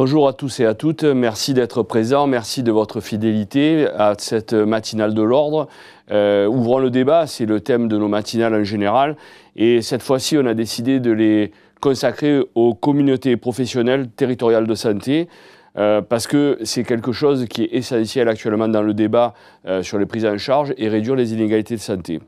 Bonjour à tous et à toutes, merci d'être présents, merci de votre fidélité à cette matinale de l'ordre. Ouvrons le débat, c'est le thème de nos matinales en général. Et cette fois-ci, on a décidé de les consacrer aux communautés professionnelles territoriales de santé, parce que c'est quelque chose qui est essentiel actuellement dans le débat sur les prises en charge et réduire les inégalités de santé.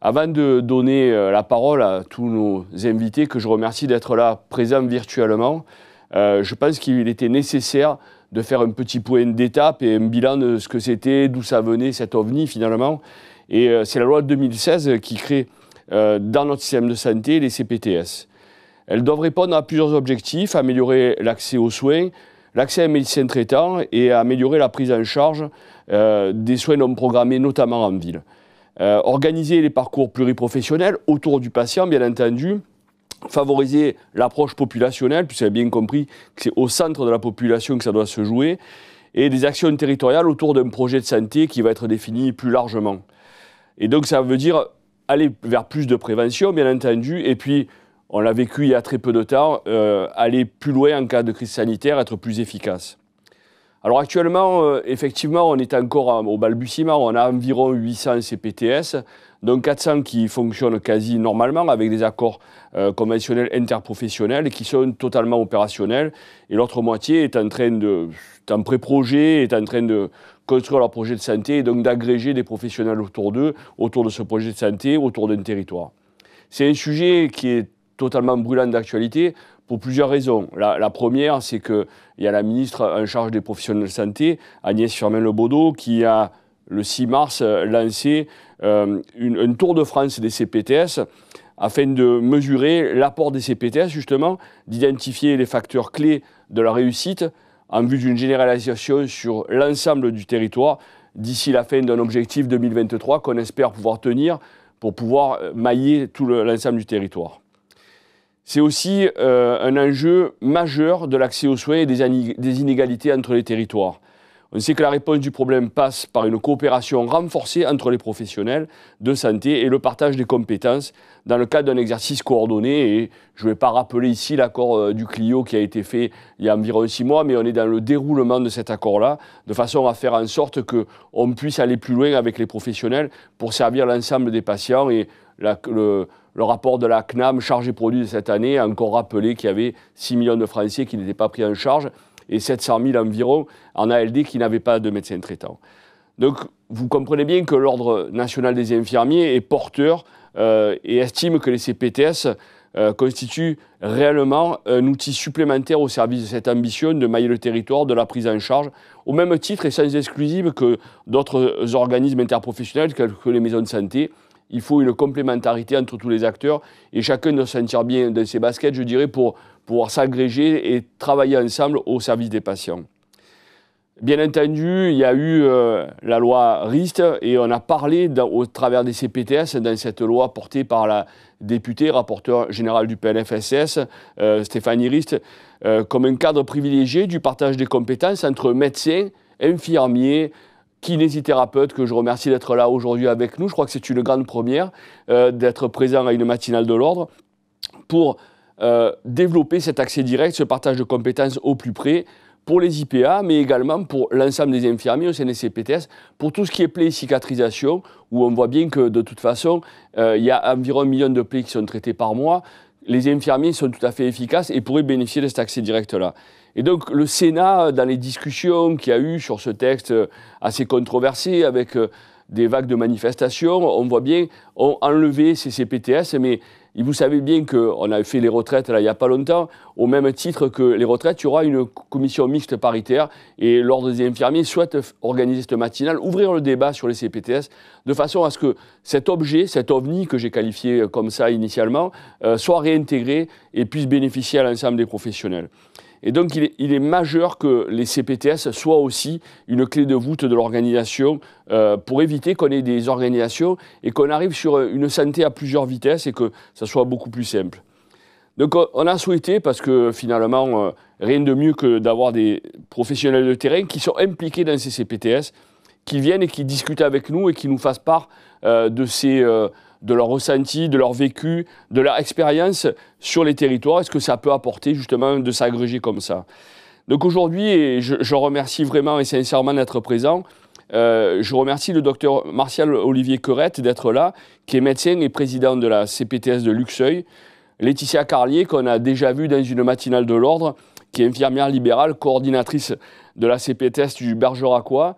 Avant de donner la parole à tous nos invités, que je remercie d'être là présents virtuellement, je pense qu'il était nécessaire de faire un petit point d'étape et un bilan de ce que c'était, d'où ça venait, cet OVNI finalement. Et c'est la loi de 2016 qui crée dans notre système de santé les CPTS. Elles doivent répondre à plusieurs objectifs: améliorer l'accès aux soins, l'accès à un médecin traitant et améliorer la prise en charge des soins non programmés, notamment en ville. Organiser les parcours pluriprofessionnels autour du patient, bien entendu. Favoriser l'approche populationnelle, puisque vous avez bien compris que c'est au centre de la population que ça doit se jouer, et des actions territoriales autour d'un projet de santé qui va être défini plus largement. Et donc ça veut dire aller vers plus de prévention, bien entendu, et puis, on l'a vécu il y a très peu de temps, aller plus loin en cas de crise sanitaire, être plus efficace. Alors actuellement, effectivement, on est encore au balbutiement, on a environ 800 CPTS, donc 400 qui fonctionnent quasi normalement avec des accords conventionnels interprofessionnels qui sont totalement opérationnels, et l'autre moitié est en pré-projet, est en train de construire leur projet de santé et donc d'agréger des professionnels autour d'eux, autour de ce projet de santé, autour d'un territoire. C'est un sujet qui est totalement brûlant d'actualité pour plusieurs raisons. La première, c'est qu'il y a la ministre en charge des professionnels de santé, Agnès Firmin-Le Bodo, qui a, le 6 mars, lancé un tour de France des CPTS afin de mesurer l'apport des CPTS, justement, d'identifier les facteurs clés de la réussite en vue d'une généralisation sur l'ensemble du territoire d'ici la fin d'un objectif 2023 qu'on espère pouvoir tenir pour pouvoir mailler tout l'ensemble du territoire. C'est aussi un enjeu majeur de l'accès aux soins et des inégalités entre les territoires. On sait que la réponse du problème passe par une coopération renforcée entre les professionnels de santé et le partage des compétences dans le cadre d'un exercice coordonné. Et je ne vais pas rappeler ici l'accord du Clio qui a été fait il y a environ 6 mois, mais on est dans le déroulement de cet accord-là, de façon à faire en sorte qu'on puisse aller plus loin avec les professionnels pour servir l'ensemble des patients. Et le rapport de la CNAM chargé produit de cette année a encore rappelé qu'il y avait 6 millions de Français qui n'étaient pas pris en charge et 700 000 environ en ALD qui n'avaient pas de médecin traitant. Donc vous comprenez bien que l'Ordre national des infirmiers est porteur et estime que les CPTS constituent réellement un outil supplémentaire au service de cette ambition de mailler le territoire, de la prise en charge, au même titre et sans exclusive que d'autres organismes interprofessionnels tels que les maisons de santé. Il faut une complémentarité entre tous les acteurs et chacun doit se sentir bien dans ses baskets, je dirais, pour pouvoir s'agréger et travailler ensemble au service des patients. Bien entendu, il y a eu la loi Rist et on a parlé au travers des CPTS dans cette loi portée par la députée, rapporteure générale du PLFSS, Stéphanie Rist, comme un cadre privilégié du partage des compétences entre médecins, infirmiers, kinésithérapeute, que je remercie d'être là aujourd'hui avec nous. Je crois que c'est une grande première d'être présent à une matinale de l'ordre pour développer cet accès direct, ce partage de compétences au plus près pour les IPA, mais également pour l'ensemble des infirmiers au sein des CPTS, pour tout ce qui est plaies et cicatrisation, où on voit bien que de toute façon, il y a environ 1 million de plaies qui sont traitées par mois. Les infirmiers sont tout à fait efficaces et pourraient bénéficier de cet accès direct-là. Et donc le Sénat, dans les discussions qu'il y a eu sur ce texte assez controversé, avec des vagues de manifestations, on voit bien, ont enlevé ces CPTS, mais vous savez bien qu'on a fait les retraites là, il n'y a pas longtemps, au même titre que les retraites, il y aura une commission mixte paritaire et l'Ordre des infirmiers souhaite organiser cette matinale, ouvrir le débat sur les CPTS, de façon à ce que cet objet, cet OVNI que j'ai qualifié comme ça initialement, soit réintégré et puisse bénéficier à l'ensemble des professionnels. Et donc, il est majeur que les CPTS soient aussi une clé de voûte de l'organisation pour éviter qu'on ait des organisations et qu'on arrive sur une santé à plusieurs vitesses et que ça soit beaucoup plus simple. Donc, on a souhaité, parce que finalement, rien de mieux que d'avoir des professionnels de terrain qui sont impliqués dans ces CPTS, qui viennent et qui discutent avec nous et qui nous fassent part de leur ressenti, de leur vécu, de leur expérience sur les territoires, est-ce que ça peut apporter justement de s'agréger comme ça. Donc aujourd'hui, et je remercie vraiment et sincèrement d'être présent, je remercie le docteur Martial-Olivier Querette d'être là, qui est médecin et président de la CPTS de Luxeuil. Laetitia Carlier, qu'on a déjà vu dans une matinale de l'Ordre, qui est infirmière libérale, coordinatrice de la CPTS du Bergeracois.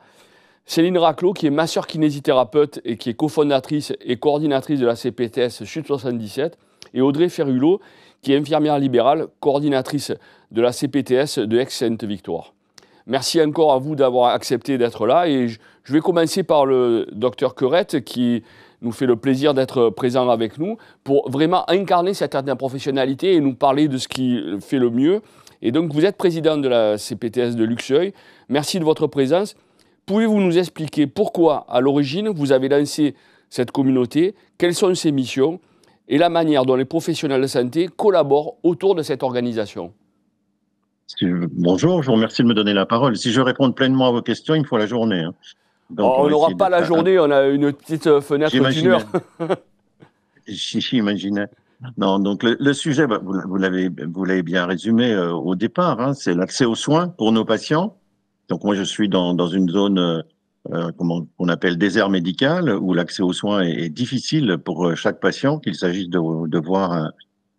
Céline Raclot, qui est masseur kinésithérapeute et qui est cofondatrice et coordinatrice de la CPTS Sud 77. Et Audrey Ferrulot, qui est infirmière libérale, coordinatrice de la CPTS de Aix-Sainte-Victoire. Merci encore à vous d'avoir accepté d'être là. Et je vais commencer par le docteur Querette, qui nous fait le plaisir d'être présent avec nous pour vraiment incarner cette interprofessionnalité et nous parler de ce qui fait le mieux. Et donc, vous êtes président de la CPTS de Luxeuil. Merci de votre présence. Pouvez-vous nous expliquer pourquoi, à l'origine, vous avez lancé cette communauté, quelles sont ses missions et la manière dont les professionnels de santé collaborent autour de cette organisation? Bonjour, je vous remercie de me donner la parole. Si je veux répondre pleinement à vos questions, il me faut la journée, hein. Donc, On n'aura pas la journée, on a une petite fenêtre d'une heure. J'imaginais. Non, donc le sujet, vous l'avez bien résumé au départ, hein, c'est l'accès aux soins pour nos patients. Donc moi, je suis dans une zone qu'on appelle désert médical, où l'accès aux soins est difficile pour chaque patient, qu'il s'agisse d'avoir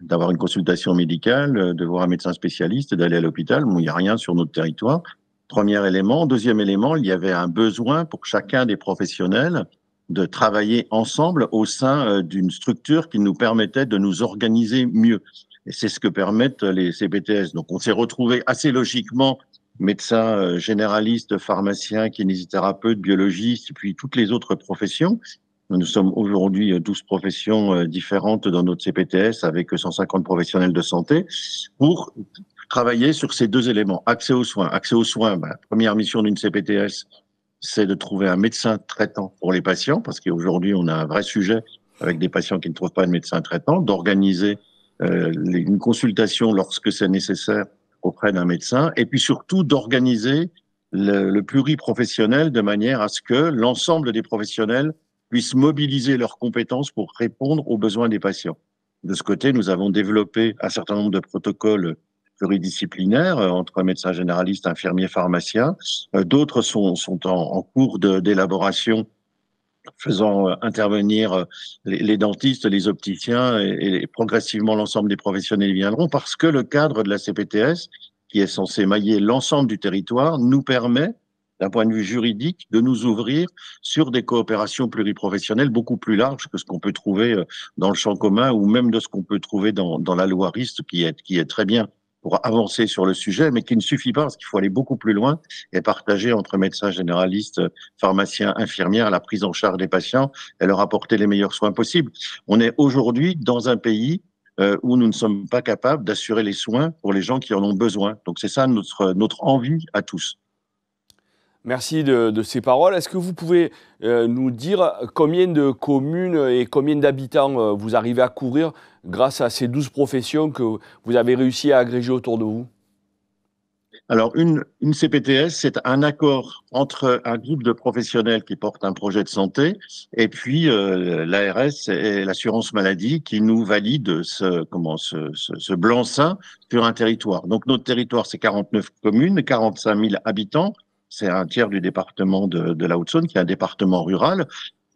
une consultation médicale, de voir un médecin spécialiste, d'aller à l'hôpital. Bon, il n'y a rien sur notre territoire. Premier élément. Deuxième élément, il y avait un besoin pour chacun des professionnels de travailler ensemble au sein d'une structure qui nous permettait de nous organiser mieux. Et c'est ce que permettent les CPTS. Donc, on s'est retrouvé assez logiquement médecins généralistes, pharmaciens, kinésithérapeutes, biologistes, et puis toutes les autres professions. Nous sommes aujourd'hui 12 professions différentes dans notre CPTS avec 150 professionnels de santé pour travailler sur ces deux éléments. Accès aux soins. Accès aux soins, première mission d'une CPTS, c'est de trouver un médecin traitant pour les patients, parce qu'aujourd'hui, on a un vrai sujet avec des patients qui ne trouvent pas de médecin traitant, d'organiser une consultation lorsque c'est nécessaire auprès d'un médecin, et puis surtout d'organiser le pluriprofessionnel de manière à ce que l'ensemble des professionnels puissent mobiliser leurs compétences pour répondre aux besoins des patients. De ce côté, nous avons développé un certain nombre de protocoles pluridisciplinaires entre médecins généralistes, infirmiers, pharmaciens. D'autres sont en cours d'élaboration, faisant intervenir les dentistes, les opticiens et progressivement l'ensemble des professionnels y viendront, parce que le cadre de la CPTS, qui est censé mailler l'ensemble du territoire, nous permet, d'un point de vue juridique, de nous ouvrir sur des coopérations pluriprofessionnelles beaucoup plus larges que ce qu'on peut trouver dans le champ commun ou même de ce qu'on peut trouver dans la loi RIST, qui est très bien pour avancer sur le sujet, mais qui ne suffit pas parce qu'il faut aller beaucoup plus loin et partager entre médecins généralistes, pharmaciens, infirmières la prise en charge des patients et leur apporter les meilleurs soins possibles. On est aujourd'hui dans un pays où nous ne sommes pas capables d'assurer les soins pour les gens qui en ont besoin. Donc c'est ça notre envie à tous. Merci de ces paroles. Est-ce que vous pouvez nous dire combien de communes et combien d'habitants vous arrivez à couvrir grâce à ces 12 professions que vous avez réussi à agréger autour de vous? Alors, une CPTS, c'est un accord entre un groupe de professionnels qui portent un projet de santé et puis l'ARS et l'assurance maladie qui nous valident ce blanc-seing sur un territoire. Donc, notre territoire, c'est 49 communes, 45 000 habitants. C'est un tiers du département de la Haute-Saône, qui est un département rural.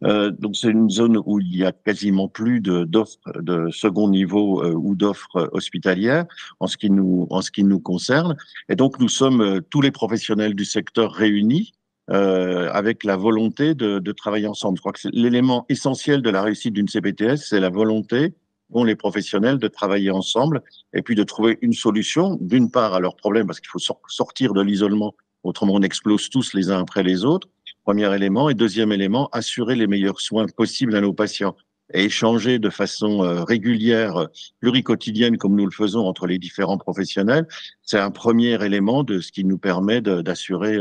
Donc c'est une zone où il y a quasiment plus d'offres de second niveau ou d'offres hospitalières en ce qui nous concerne. Et donc nous sommes tous les professionnels du secteur réunis avec la volonté de travailler ensemble. Je crois que c'est l'élément essentiel de la réussite d'une CPTS, c'est la volonté qu'ont les professionnels de travailler ensemble et puis de trouver une solution, d'une part à leurs problèmes, parce qu'il faut sortir de l'isolement, autrement on explose tous les uns après les autres. Premier élément. Et deuxième élément, assurer les meilleurs soins possibles à nos patients et échanger de façon régulière, pluriquotidienne, comme nous le faisons entre les différents professionnels. C'est un premier élément de ce qui nous permet d'assurer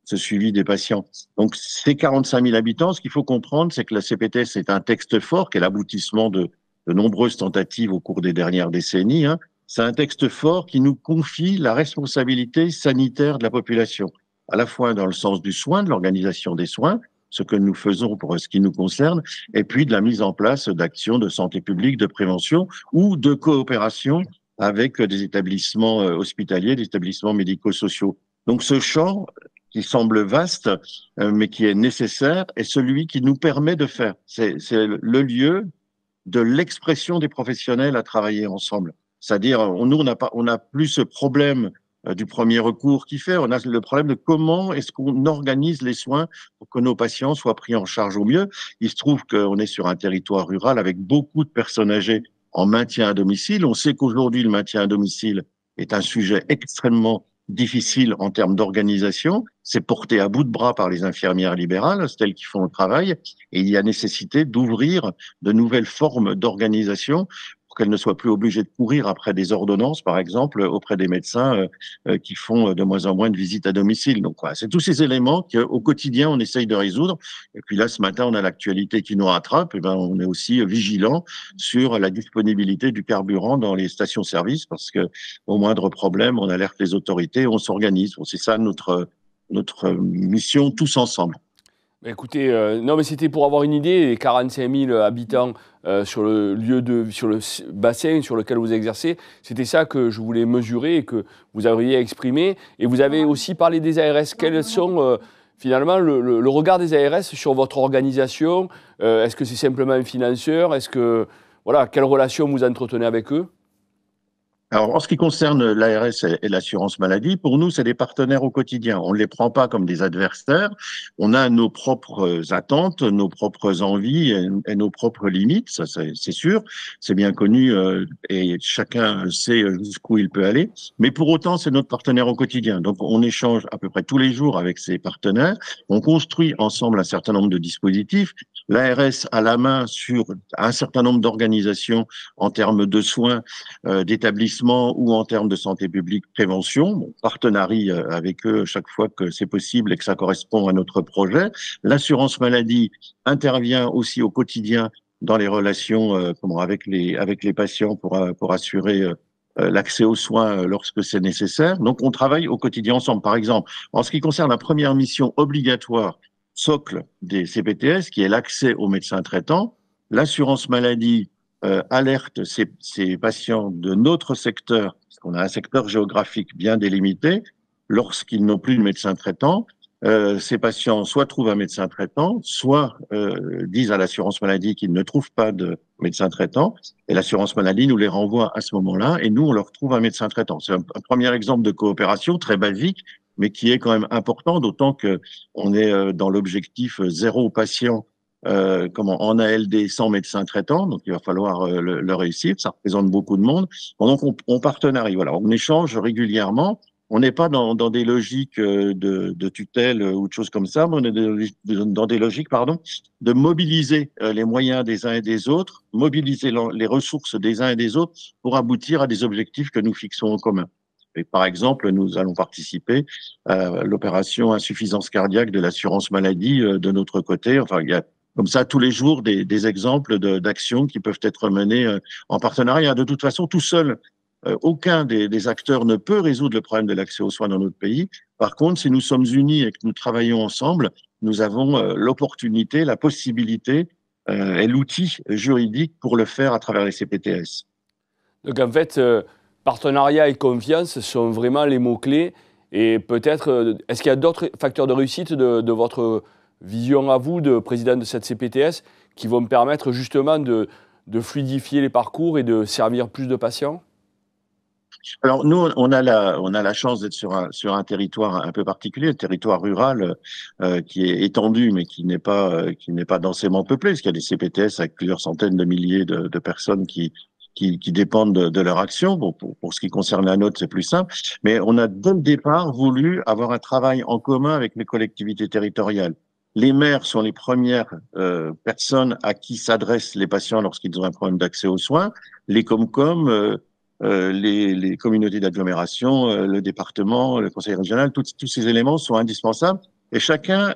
ce suivi des patients. Donc, ces 45 000 habitants, ce qu'il faut comprendre, c'est que la CPTS est un texte fort, qui est l'aboutissement de nombreuses tentatives au cours des dernières décennies, hein. C'est un texte fort qui nous confie la responsabilité sanitaire de la population, à la fois dans le sens du soin, de l'organisation des soins, ce que nous faisons pour ce qui nous concerne, et puis de la mise en place d'actions de santé publique, de prévention ou de coopération avec des établissements hospitaliers, des établissements médico-sociaux. Donc ce champ qui semble vaste, mais qui est nécessaire, est celui qui nous permet de faire. C'est le lieu de l'expression des professionnels à travailler ensemble. C'est-à-dire, nous, on n'a plus ce problème du premier recours qui fait, on a le problème de comment est-ce qu'on organise les soins pour que nos patients soient pris en charge au mieux. Il se trouve qu'on est sur un territoire rural avec beaucoup de personnes âgées en maintien à domicile. On sait qu'aujourd'hui, le maintien à domicile est un sujet extrêmement difficile en termes d'organisation. C'est porté à bout de bras par les infirmières libérales, c'est elles qui font le travail, et il y a nécessité d'ouvrir de nouvelles formes d'organisation pour qu'elles ne soient plus obligées de courir après des ordonnances, par exemple, auprès des médecins qui font de moins en moins de visites à domicile. Donc, voilà, c'est tous ces éléments qu'au quotidien, on essaye de résoudre. Et puis là, ce matin, on a l'actualité qui nous rattrape. Et ben, on est aussi vigilant sur la disponibilité du carburant dans les stations-service parce que au moindre problème, on alerte les autorités, on s'organise. C'est ça notre mission tous ensemble. Écoutez, non, mais c'était pour avoir une idée. Les 45 000 habitants sur le sur le bassin sur lequel vous exercez, c'était ça que je voulais mesurer et que vous auriez exprimé. Et vous avez aussi parlé des ARS. Quels sont finalement le regard des ARS sur votre organisation? Est-ce que c'est simplement un financeur? Est-ce que voilà, quelle relation vous entretenez avec eux? Alors, en ce qui concerne l'ARS et l'assurance maladie, pour nous, c'est des partenaires au quotidien. On ne les prend pas comme des adversaires. On a nos propres attentes, nos propres envies et nos propres limites. Ça, c'est sûr. C'est bien connu et chacun sait jusqu'où il peut aller. Mais pour autant, c'est notre partenaire au quotidien. Donc, on échange à peu près tous les jours avec ces partenaires. On construit ensemble un certain nombre de dispositifs. L'ARS a la main sur un certain nombre d'organisations en termes de soins, d'établissements ou en termes de santé publique, prévention, partenariat avec eux chaque fois que c'est possible et que ça correspond à notre projet. L'assurance maladie intervient aussi au quotidien dans les relations avec les patients pour assurer l'accès aux soins lorsque c'est nécessaire. Donc, on travaille au quotidien ensemble. Par exemple, en ce qui concerne la première mission obligatoire, socle des CPTS, qui est l'accès aux médecins traitants, l'assurance maladie alerte ces patients de notre secteur, parce qu'on a un secteur géographique bien délimité, lorsqu'ils n'ont plus de médecin traitant, ces patients soit trouvent un médecin traitant, soit disent à l'assurance maladie qu'ils ne trouvent pas de médecin traitant, et l'assurance maladie nous les renvoie à ce moment-là, et nous, on leur trouve un médecin traitant. C'est un premier exemple de coopération très basique, mais qui est quand même important, d'autant que on est dans l'objectif zéro patient en ALD sans médecin traitant, donc il va falloir le réussir, ça représente beaucoup de monde. Donc on partenarie, voilà, on échange régulièrement. On n'est pas dans des logiques de tutelle ou de choses comme ça, mais on est dans des logiques, pardon, de mobiliser les moyens des uns et des autres, mobiliser les ressources des uns et des autres pour aboutir à des objectifs que nous fixons en commun. Et par exemple, nous allons participer à l'opération insuffisance cardiaque de l'assurance maladie de notre côté. Enfin, il y a comme ça tous les jours des exemples d'actions qui peuvent être menées en partenariat. De toute façon, tout seul, aucun des acteurs ne peut résoudre le problème de l'accès aux soins dans notre pays. Par contre, si nous sommes unis et que nous travaillons ensemble, nous avons l'opportunité, la possibilité et l'outil juridique pour le faire à travers les CPTS. Donc en fait, partenariat et confiance sont vraiment les mots-clés. Et peut-être, est-ce qu'il y a d'autres facteurs de réussite de votre vision à vous, de président de cette CPTS, qui vont me permettre justement de fluidifier les parcours et de servir plus de patients? Alors nous, on a la chance d'être sur un territoire un peu particulier, un territoire rural qui est étendu, mais qui n'est pas densément peuplé, parce qu'il y a des CPTS avec plusieurs centaines de milliers de personnes qui dépendent de leur action. Bon, pour ce qui concerne la nôtre, c'est plus simple. Mais on a dès le départ voulu avoir un travail en commun avec les collectivités territoriales. Les maires sont les premières personnes à qui s'adressent les patients lorsqu'ils ont un problème d'accès aux soins. Les Comcom, les communautés d'agglomération, le département, le conseil régional, tous ces éléments sont indispensables. Et chacun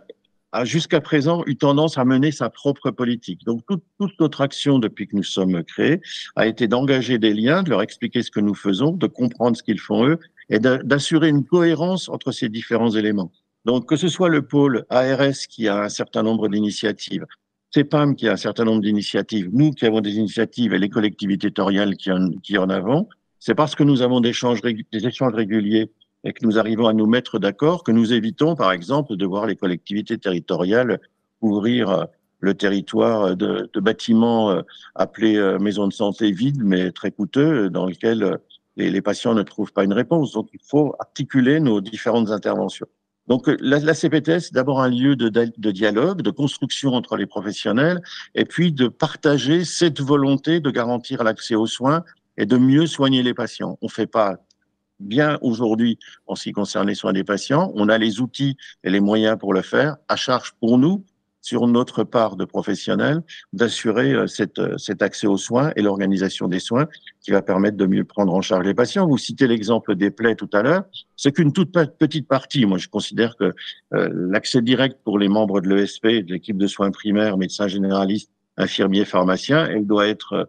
a jusqu'à présent eu tendance à mener sa propre politique. Donc toute notre action depuis que nous sommes créés a été d'engager des liens, de leur expliquer ce que nous faisons, de comprendre ce qu'ils font eux, et d'assurer une cohérence entre ces différents éléments. Donc, que ce soit le pôle ARS qui a un certain nombre d'initiatives, CEPAM qui a un certain nombre d'initiatives, nous qui avons des initiatives et les collectivités territoriales qui en avons, C'est parce que nous avons des échanges réguliers et que nous arrivons à nous mettre d'accord que nous évitons, par exemple, de voir les collectivités territoriales ouvrir le territoire de bâtiments appelés maisons de santé vides, mais très coûteux, dans lesquels les patients ne trouvent pas une réponse. Donc, il faut articuler nos différentes interventions. Donc, la CPTS, c'est d'abord un lieu de dialogue, de construction entre les professionnels, et puis de partager cette volonté de garantir l'accès aux soins et de mieux soigner les patients. On ne fait pas bien aujourd'hui en ce qui concerne les soins des patients. On a les outils et les moyens pour le faire, à charge pour nous, sur notre part de professionnels, d'assurer cet accès aux soins et l'organisation des soins qui va permettre de mieux prendre en charge les patients. Vous citez l'exemple des plaies tout à l'heure. C'est qu'une toute petite partie. Moi, je considère que l'accès direct pour les membres de l'ESP, de l'équipe de soins primaires, médecins généralistes, infirmiers, pharmaciens, elle doit être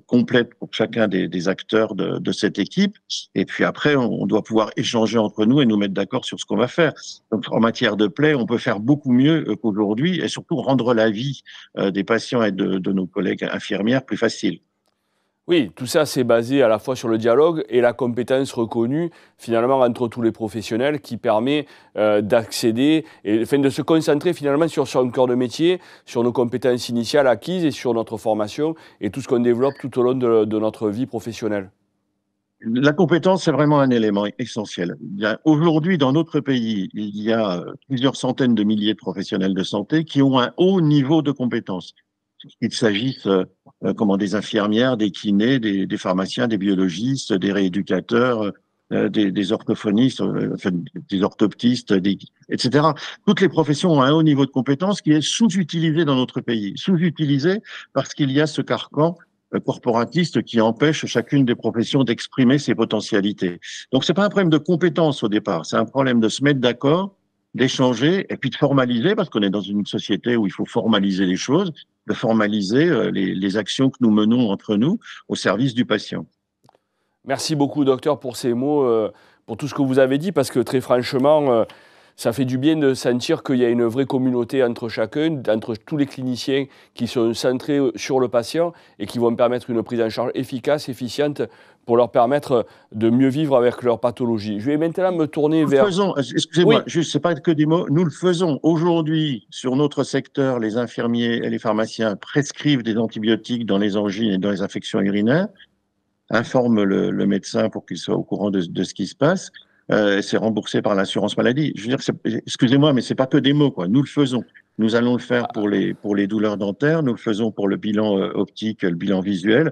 complète pour chacun des acteurs de cette équipe. Et puis après, on doit pouvoir échanger entre nous et nous mettre d'accord sur ce qu'on va faire. Donc, en matière de plaies, on peut faire beaucoup mieux qu'aujourd'hui et surtout rendre la vie des patients et de nos collègues infirmières plus facile. Oui, tout ça, c'est basé à la fois sur le dialogue et la compétence reconnue, finalement, entre tous les professionnels, qui permet d'accéder, et enfin, de se concentrer finalement sur son cœur de métier, sur nos compétences initiales acquises et sur notre formation et tout ce qu'on développe tout au long de notre vie professionnelle. La compétence, c'est vraiment un élément essentiel. Aujourd'hui, dans notre pays, il y a plusieurs centaines de milliers de professionnels de santé qui ont un haut niveau de compétence. Qu'il s'agisse des infirmières, des kinés, des pharmaciens, des biologistes, des rééducateurs, des orthophonistes, des orthoptistes, etc. Toutes les professions ont un haut niveau de compétence qui est sous-utilisé dans notre pays. Sous-utilisé parce qu'il y a ce carcan corporatiste qui empêche chacune des professions d'exprimer ses potentialités. Donc, c'est pas un problème de compétence au départ, c'est un problème de se mettre d'accord, d'échanger et puis de formaliser, parce qu'on est dans une société où il faut formaliser les choses, de formaliser les actions que nous menons entre nous au service du patient. Merci beaucoup, docteur, pour ces mots, pour tout ce que vous avez dit, parce que très franchement, ça fait du bien de sentir qu'il y a une vraie communauté entre chacun, entre tous les cliniciens qui sont centrés sur le patient et qui vont permettre une prise en charge efficace, efficiente, pour leur permettre de mieux vivre avec leur pathologie. Je vais maintenant me tourner vers... Excusez-moi, oui. C'est pas que des mots, nous le faisons. Aujourd'hui, sur notre secteur, les infirmiers et les pharmaciens prescrivent des antibiotiques dans les angines et dans les infections urinaires, informent le médecin pour qu'il soit au courant de ce qui se passe. C'est remboursé par l'assurance maladie. Je veux dire, excusez-moi, mais c'est pas que des mots, quoi. Nous le faisons. Nous allons le faire pour les douleurs dentaires. Nous le faisons pour le bilan optique, le bilan visuel.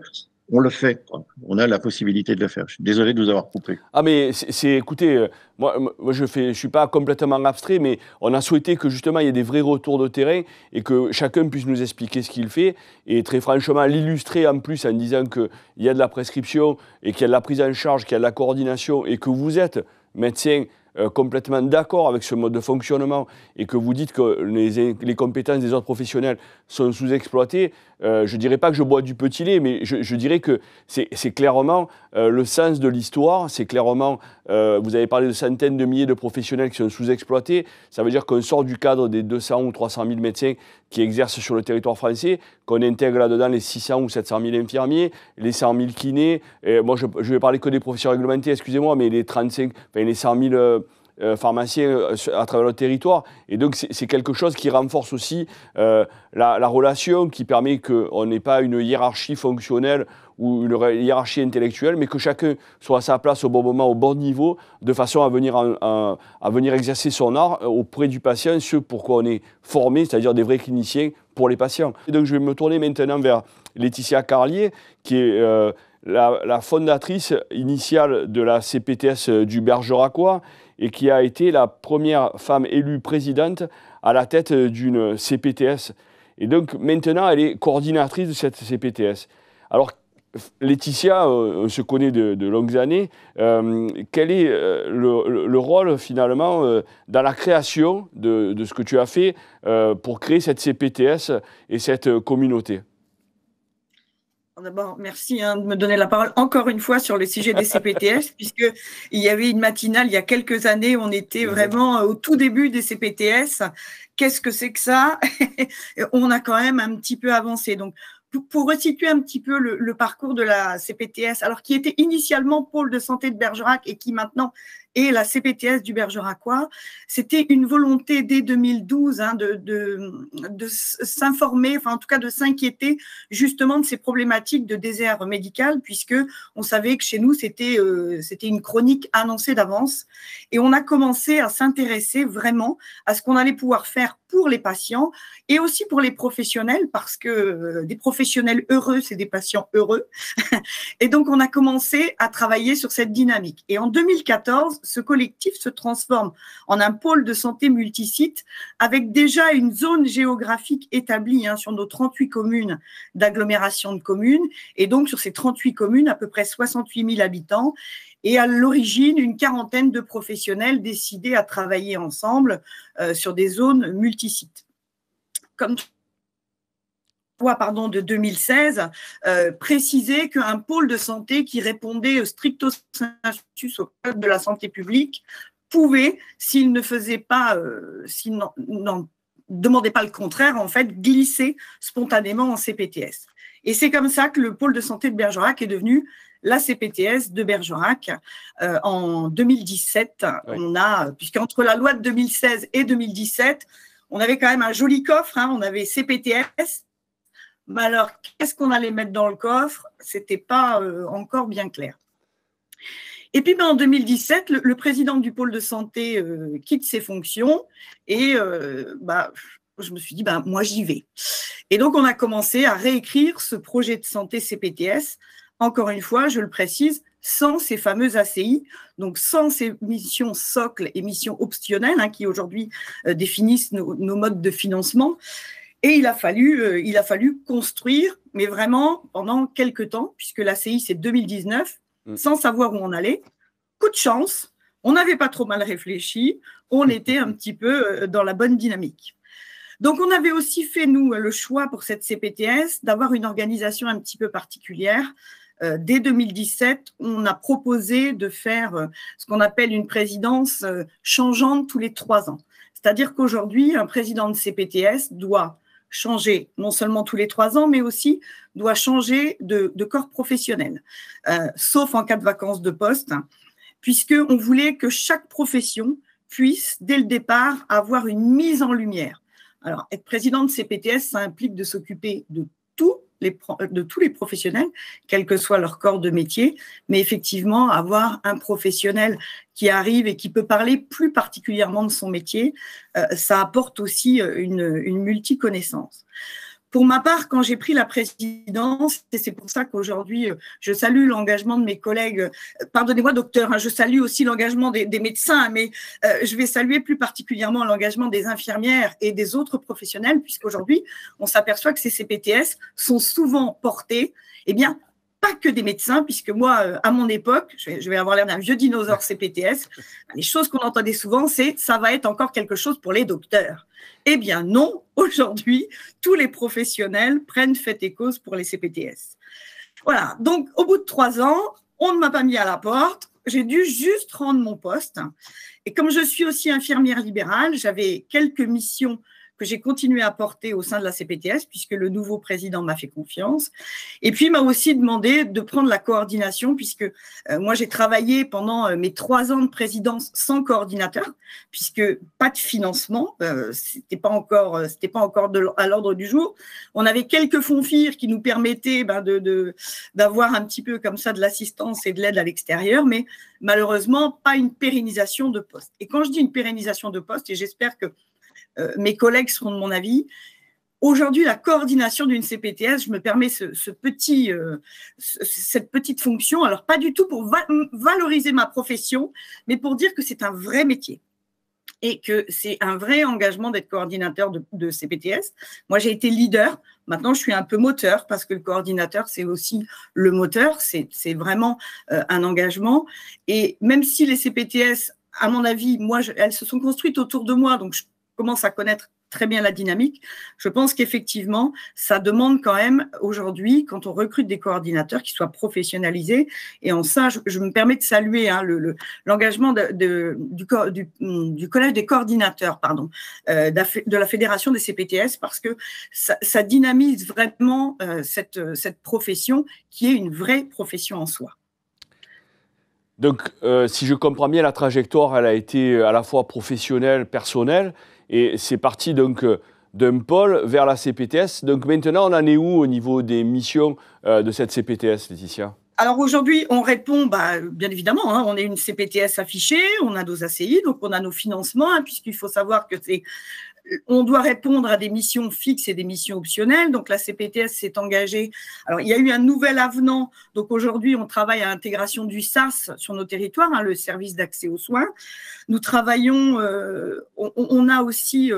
On le fait, quoi. On a la possibilité de le faire. Je suis désolé de vous avoir coupé. Ah mais écoutez, moi je suis pas complètement abstrait, mais on a souhaité que justement il y ait des vrais retours de terrain et que chacun puisse nous expliquer ce qu'il fait et très franchement l'illustrer en plus en disant qu'il y a de la prescription et qu'il y a de la prise en charge, qu'il y a de la coordination et que vous êtes médecin complètement d'accord avec ce mode de fonctionnement et que vous dites que les compétences des autres professionnels sont sous-exploitées, je ne dirais pas que je bois du petit lait, mais je dirais que c'est clairement le sens de l'histoire, c'est clairement, vous avez parlé de centaines de milliers de professionnels qui sont sous-exploités, ça veut dire qu'on sort du cadre des 200 ou 300 000 médecins qui exercent sur le territoire français, qu'on intègre là-dedans les 600 ou 700 000 infirmiers, les 100 000 kinés, et moi je vais parler que des professions réglementées, excusez-moi, mais les 100 000 pharmaciens à travers le territoire. Et donc, c'est quelque chose qui renforce aussi la relation, qui permet qu'on n'ait pas une hiérarchie fonctionnelle ou une hiérarchie intellectuelle, mais que chacun soit à sa place au bon moment, au bon niveau, de façon à venir exercer son art auprès du patient, ce pour quoi on est formé, c'est-à-dire des vrais cliniciens pour les patients. Et donc, je vais me tourner maintenant vers Laetitia Carlier, qui est la fondatrice initiale de la CPTS du Bergeracois et qui a été la première femme élue présidente à la tête d'une CPTS. Et donc maintenant, elle est coordinatrice de cette CPTS. Alors, Laetitia, on se connaît de longues années. Quel est le rôle finalement dans la création de ce que tu as fait pour créer cette CPTS et cette communauté ? D'abord, merci de me donner la parole encore une fois sur le sujet des CPTS, puisqu'il y avait une matinale il y a quelques années, on était vraiment au tout début des CPTS. Qu'est-ce que c'est que ça? On a quand même un petit peu avancé. Donc, pour resituer un petit peu le parcours de la CPTS, alors qui était initialement pôle de santé de Bergerac et qui maintenant est la CPTS du Bergeracois, c'était une volonté dès 2012 de s'informer, enfin en tout cas de s'inquiéter justement de ces problématiques de désert médical, puisque on savait que chez nous c'était une chronique annoncée d'avance, et on a commencé à s'intéresser vraiment à ce qu'on allait pouvoir faire pour les patients et aussi pour les professionnels, parce que des professionnels heureux, c'est des patients heureux. Et donc, on a commencé à travailler sur cette dynamique. Et en 2014, ce collectif se transforme en un pôle de santé multisite avec déjà une zone géographique établie sur nos 38 communes d'agglomération de communes. Et donc, sur ces 38 communes, à peu près 68 000 habitants. Et à l'origine, une quarantaine de professionnels décidés à travailler ensemble sur des zones multisites. Comme de 2016 précisait qu'un pôle de santé qui répondait stricto sensu au code de la santé publique pouvait, s'il ne faisait pas, s'il n'en demandait pas le contraire, en fait, glisser spontanément en CPTS. Et c'est comme ça que le pôle de santé de Bergerac est devenu la CPTS de Bergerac en 2017. Oui. Puisqu'entre la loi de 2016 et 2017, on avait quand même un joli coffre, on avait CPTS, mais alors qu'est-ce qu'on allait mettre dans le coffre? C'était pas encore bien clair. Et puis en 2017, le président du pôle de santé quitte ses fonctions et je me suis dit, moi j'y vais. Et donc on a commencé à réécrire ce projet de santé CPTS, encore une fois, je le précise, sans ces fameuses ACI, donc sans ces missions socles et missions optionnelles qui aujourd'hui définissent nos modes de financement. Et il a fallu construire, mais vraiment pendant quelques temps, puisque l'ACI c'est 2019, sans savoir où on allait. Coup de chance, on n'avait pas trop mal réfléchi, on était un petit peu dans la bonne dynamique. Donc, on avait aussi fait, nous, le choix pour cette CPTS d'avoir une organisation un petit peu particulière. Dès 2017, on a proposé de faire ce qu'on appelle une présidence changeante tous les 3 ans. C'est-à-dire qu'aujourd'hui, un président de CPTS doit changer non seulement tous les 3 ans, mais aussi doit changer de corps professionnel, sauf en cas de vacances de poste, puisqu'on voulait que chaque profession puisse, dès le départ, avoir une mise en lumière. Alors, être président de CPTS, ça implique de s'occuper de tous les professionnels, quel que soit leur corps de métier, mais effectivement, avoir un professionnel qui arrive et qui peut parler plus particulièrement de son métier, ça apporte aussi une multi-connaissance. Pour ma part, quand j'ai pris la présidence, et c'est pour ça qu'aujourd'hui, je salue l'engagement de mes collègues, pardonnez-moi docteur, je salue aussi l'engagement des médecins, mais je vais saluer plus particulièrement l'engagement des infirmières et des autres professionnels, puisqu'aujourd'hui, on s'aperçoit que ces CPTS sont souvent portés, pas que des médecins, puisque moi, à mon époque, je vais avoir l'air d'un vieux dinosaure CPTS, les choses qu'on entendait souvent, c'est « ça va être encore quelque chose pour les docteurs ». Eh bien non, aujourd'hui, tous les professionnels prennent fait et cause pour les CPTS. Voilà, donc au bout de 3 ans, on ne m'a pas mis à la porte, j'ai dû juste rendre mon poste. Et comme je suis aussi infirmière libérale, j'avais quelques missions que j'ai continué à porter au sein de la CPTS, puisque le nouveau président m'a fait confiance. Et puis, il m'a aussi demandé de prendre la coordination, puisque moi, j'ai travaillé pendant mes 3 ans de présidence sans coordinateur, puisque pas de financement, c'était pas encore à l'ordre du jour. On avait quelques fonds FIR qui nous permettaient d'avoir un petit peu comme ça de l'assistance et de l'aide à l'extérieur, mais malheureusement, pas une pérennisation de poste. Et quand je dis une pérennisation de poste, et j'espère que mes collègues seront de mon avis. Aujourd'hui, la coordination d'une CPTS, je me permets cette petite fonction, alors pas du tout pour valoriser ma profession, mais pour dire que c'est un vrai métier et que c'est un vrai engagement d'être coordinateur de CPTS. Moi, j'ai été leader. Maintenant, je suis un peu moteur parce que le coordinateur, c'est aussi le moteur. C'est vraiment un engagement. Et même si les CPTS, à mon avis, elles se sont construites autour de moi, donc commence à connaître très bien la dynamique. Je pense qu'effectivement, ça demande quand même aujourd'hui, quand on recrute des coordinateurs, qu'ils soient professionnalisés. Et en ça, je me permets de saluer l'engagement du collège des coordinateurs, de la Fédération des CPTS, parce que ça dynamise vraiment cette profession qui est une vraie profession en soi. Donc, si je comprends bien, la trajectoire, elle a été à la fois professionnelle, personnelle, et c'est parti donc d'un pôle vers la CPTS. Donc maintenant, on en est où au niveau des missions de cette CPTS, Laetitia ? Alors aujourd'hui, on répond, bien évidemment, on est une CPTS affichée, on a nos ACI, donc on a nos financements, puisqu'il faut savoir que on doit répondre à des missions fixes et des missions optionnelles. Donc, la CPTS s'est engagée. Alors, il y a eu un nouvel avenant. Donc, aujourd'hui, on travaille à l'intégration du SAS sur nos territoires, le service d'accès aux soins. Nous travaillons, on a aussi,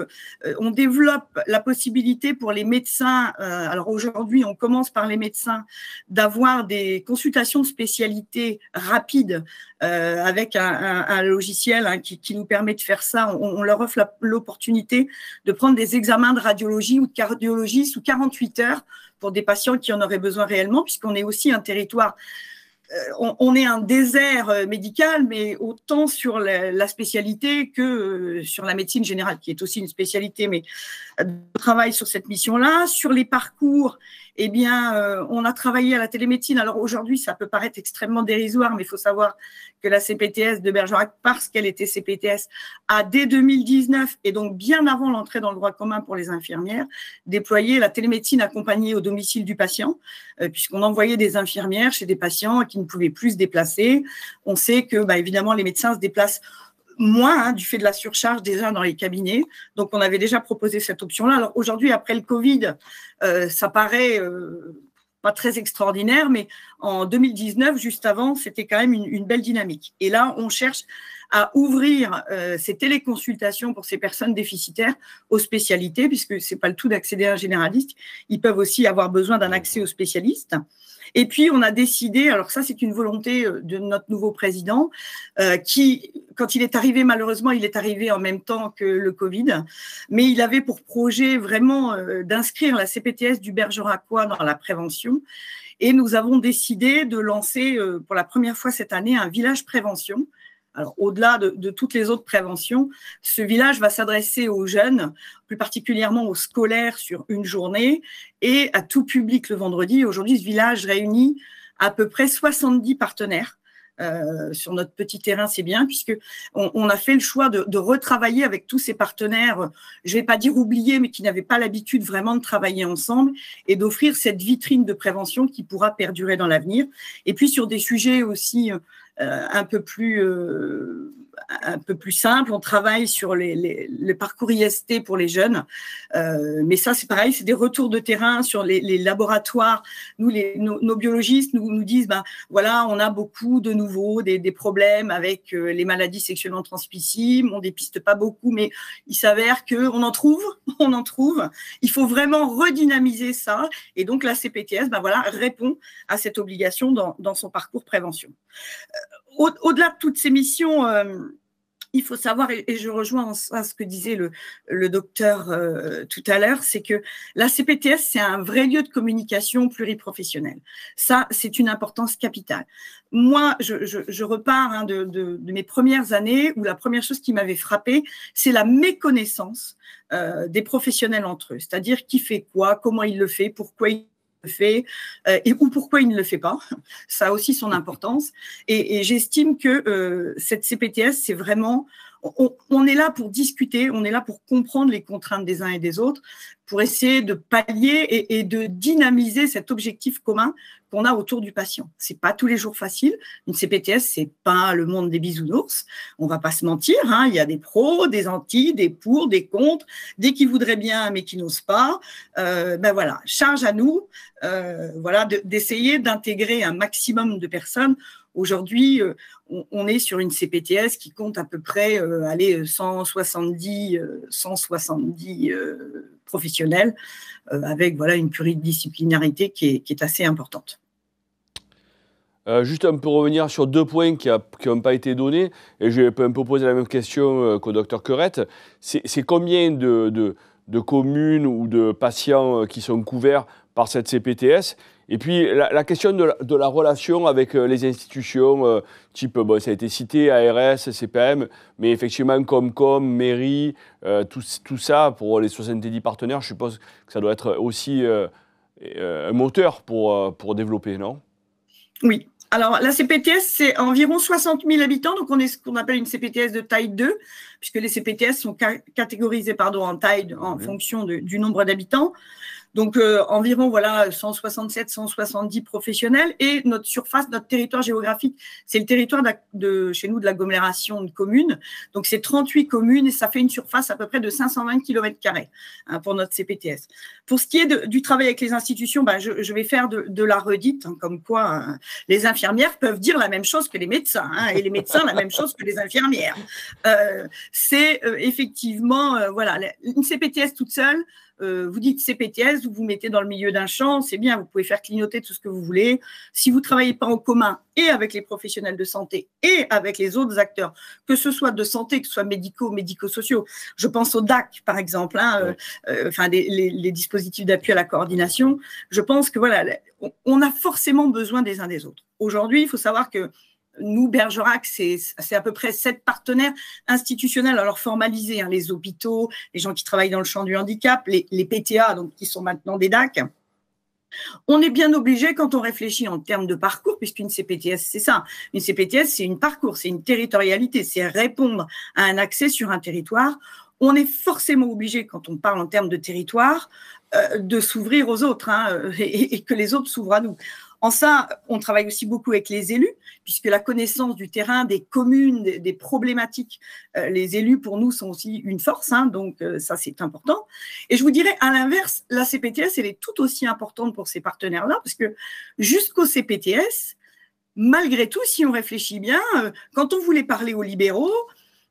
on développe la possibilité pour les médecins. Alors, aujourd'hui, on commence par les médecins d'avoir des consultations de spécialité rapides avec un logiciel qui nous permet de faire ça. On leur offre l'opportunité de prendre des examens de radiologie ou de cardiologie sous 48 heures pour des patients qui en auraient besoin réellement, puisqu'on est aussi un territoire, on est un désert médical, mais autant sur la spécialité que sur la médecine générale, qui est aussi une spécialité, mais on travaille sur cette mission-là. Sur les parcours, eh bien, on a travaillé à la télémédecine. Alors aujourd'hui, ça peut paraître extrêmement dérisoire, mais il faut savoir que la CPTS de Bergerac, parce qu'elle était CPTS, a dès 2019, et donc bien avant l'entrée dans le droit commun pour les infirmières, déployé la télémédecine accompagnée au domicile du patient, puisqu'on envoyait des infirmières chez des patients qui ne pouvaient plus se déplacer. On sait que, évidemment, les médecins se déplacent moins du fait de la surcharge déjà dans les cabinets. Donc, on avait déjà proposé cette option-là. Alors, aujourd'hui, après le Covid, ça paraît pas très extraordinaire, mais en 2019, juste avant, c'était quand même une belle dynamique. Et là, on cherche à ouvrir ces téléconsultations pour ces personnes déficitaires aux spécialités, puisque c'est pas le tout d'accéder à un généraliste. Ils peuvent aussi avoir besoin d'un accès aux spécialistes. Et puis, on a décidé, alors ça, c'est une volonté de notre nouveau président, qui, quand il est arrivé, malheureusement, il est arrivé en même temps que le Covid, mais il avait pour projet vraiment d'inscrire la CPTS du Bergeracois dans la prévention. Et nous avons décidé de lancer pour la première fois cette année un village prévention. Alors, au-delà de toutes les autres préventions, ce village va s'adresser aux jeunes, plus particulièrement aux scolaires sur une journée et à tout public le vendredi. Aujourd'hui, ce village réunit à peu près 70 partenaires. Sur notre petit terrain, c'est bien, puisqu'on a fait le choix de retravailler avec tous ces partenaires, je ne vais pas dire oubliés, mais qui n'avaient pas l'habitude vraiment de travailler ensemble et d'offrir cette vitrine de prévention qui pourra perdurer dans l'avenir. Et puis sur des sujets aussi un peu plus simple. On travaille sur le parcours IST pour les jeunes. Mais ça, c'est pareil, c'est des retours de terrain sur les laboratoires. Nous, nos biologistes nous disent, voilà, on a beaucoup de nouveaux, des problèmes avec les maladies sexuellement transmissibles. On dépiste pas beaucoup, mais il s'avère qu'on en trouve. On en trouve. Il faut vraiment redynamiser ça. Et donc, la CPTS, répond à cette obligation dans son parcours prévention. Au-delà de toutes ces missions, il faut savoir, et je rejoins à ce que disait le docteur tout à l'heure, c'est que la CPTS, c'est un vrai lieu de communication pluriprofessionnelle. Ça, c'est une importance capitale. Moi, je repars de mes premières années où la première chose qui m'avait frappée, c'est la méconnaissance des professionnels entre eux. C'est-à-dire qui fait quoi, comment il le fait, pourquoi il fait ou pourquoi il ne le fait pas. Ça a aussi son importance. Et j'estime que cette CPTS, c'est vraiment... On est là pour discuter, on est là pour comprendre les contraintes des uns et des autres, pour essayer de pallier et de dynamiser cet objectif commun qu'on a autour du patient. C'est pas tous les jours facile. Une CPTS, c'est pas le monde des bisounours. On va pas se mentir, il y a des pros, des anti, des pour, des contre, des qui voudraient bien mais qui n'osent pas. Voilà, charge à nous, d'essayer d'intégrer un maximum de personnes. Aujourd'hui, on est sur une CPTS qui compte à peu près 170 professionnels avec une pluridisciplinarité qui est assez importante. Juste un peu revenir sur 2 points qui n'ont pas été donnés, et je vais un peu poser la même question qu'au docteur Querette. C'est combien de communes ou de patients qui sont couverts par cette CPTS? Et puis la question de la relation avec les institutions, type, bon, ça a été cité, ARS, CPM, mais effectivement Comcom, mairie, tout ça, pour les 70 partenaires, je suppose que ça doit être aussi un moteur pour développer, non? Oui. Alors, la CPTS, c'est environ 60 000 habitants, donc on est ce qu'on appelle une CPTS de taille 2, puisque les CPTS sont catégorisés en taille en fonction du nombre d'habitants. Donc, environ 167, 170 professionnels. Et notre surface, notre territoire géographique, c'est le territoire chez nous de l'agglomération de communes. Donc, c'est 38 communes et ça fait une surface à peu près de 520 km² pour notre CPTS. Pour ce qui est du travail avec les institutions, je vais faire de la redite, comme quoi les infirmières peuvent dire la même chose que les médecins, et les médecins la même chose que les infirmières. C'est effectivement, une CPTS toute seule. Vous dites CPTS, vous vous mettez dans le milieu d'un champ, c'est bien, vous pouvez faire clignoter tout ce que vous voulez. Si vous ne travaillez pas en commun et avec les professionnels de santé et avec les autres acteurs, que ce soit de santé, que ce soit médicaux, médico-sociaux, je pense au DAC par exemple, les dispositifs d'appui à la coordination, je pense que on a forcément besoin des uns des autres. Aujourd'hui, il faut savoir que nous, Bergerac, c'est à peu près 7 partenaires institutionnels, alors formalisés, les hôpitaux, les gens qui travaillent dans le champ du handicap, les PTA, donc qui sont maintenant des DAC. On est bien obligé, quand on réfléchit en termes de parcours, puisqu'une CPTS, c'est ça. Une CPTS, c'est une parcours, c'est une territorialité, c'est répondre à un accès sur un territoire. On est forcément obligé, quand on parle en termes de territoire, de s'ouvrir aux autres et que les autres s'ouvrent à nous. En ça, on travaille aussi beaucoup avec les élus, puisque la connaissance du terrain, des communes, des problématiques, les élus, pour nous, sont aussi une force, donc ça, c'est important. Et je vous dirais, à l'inverse, la CPTS, elle est tout aussi importante pour ces partenaires-là, parce que jusqu'au CPTS, malgré tout, si on réfléchit bien, quand on voulait parler aux libéraux,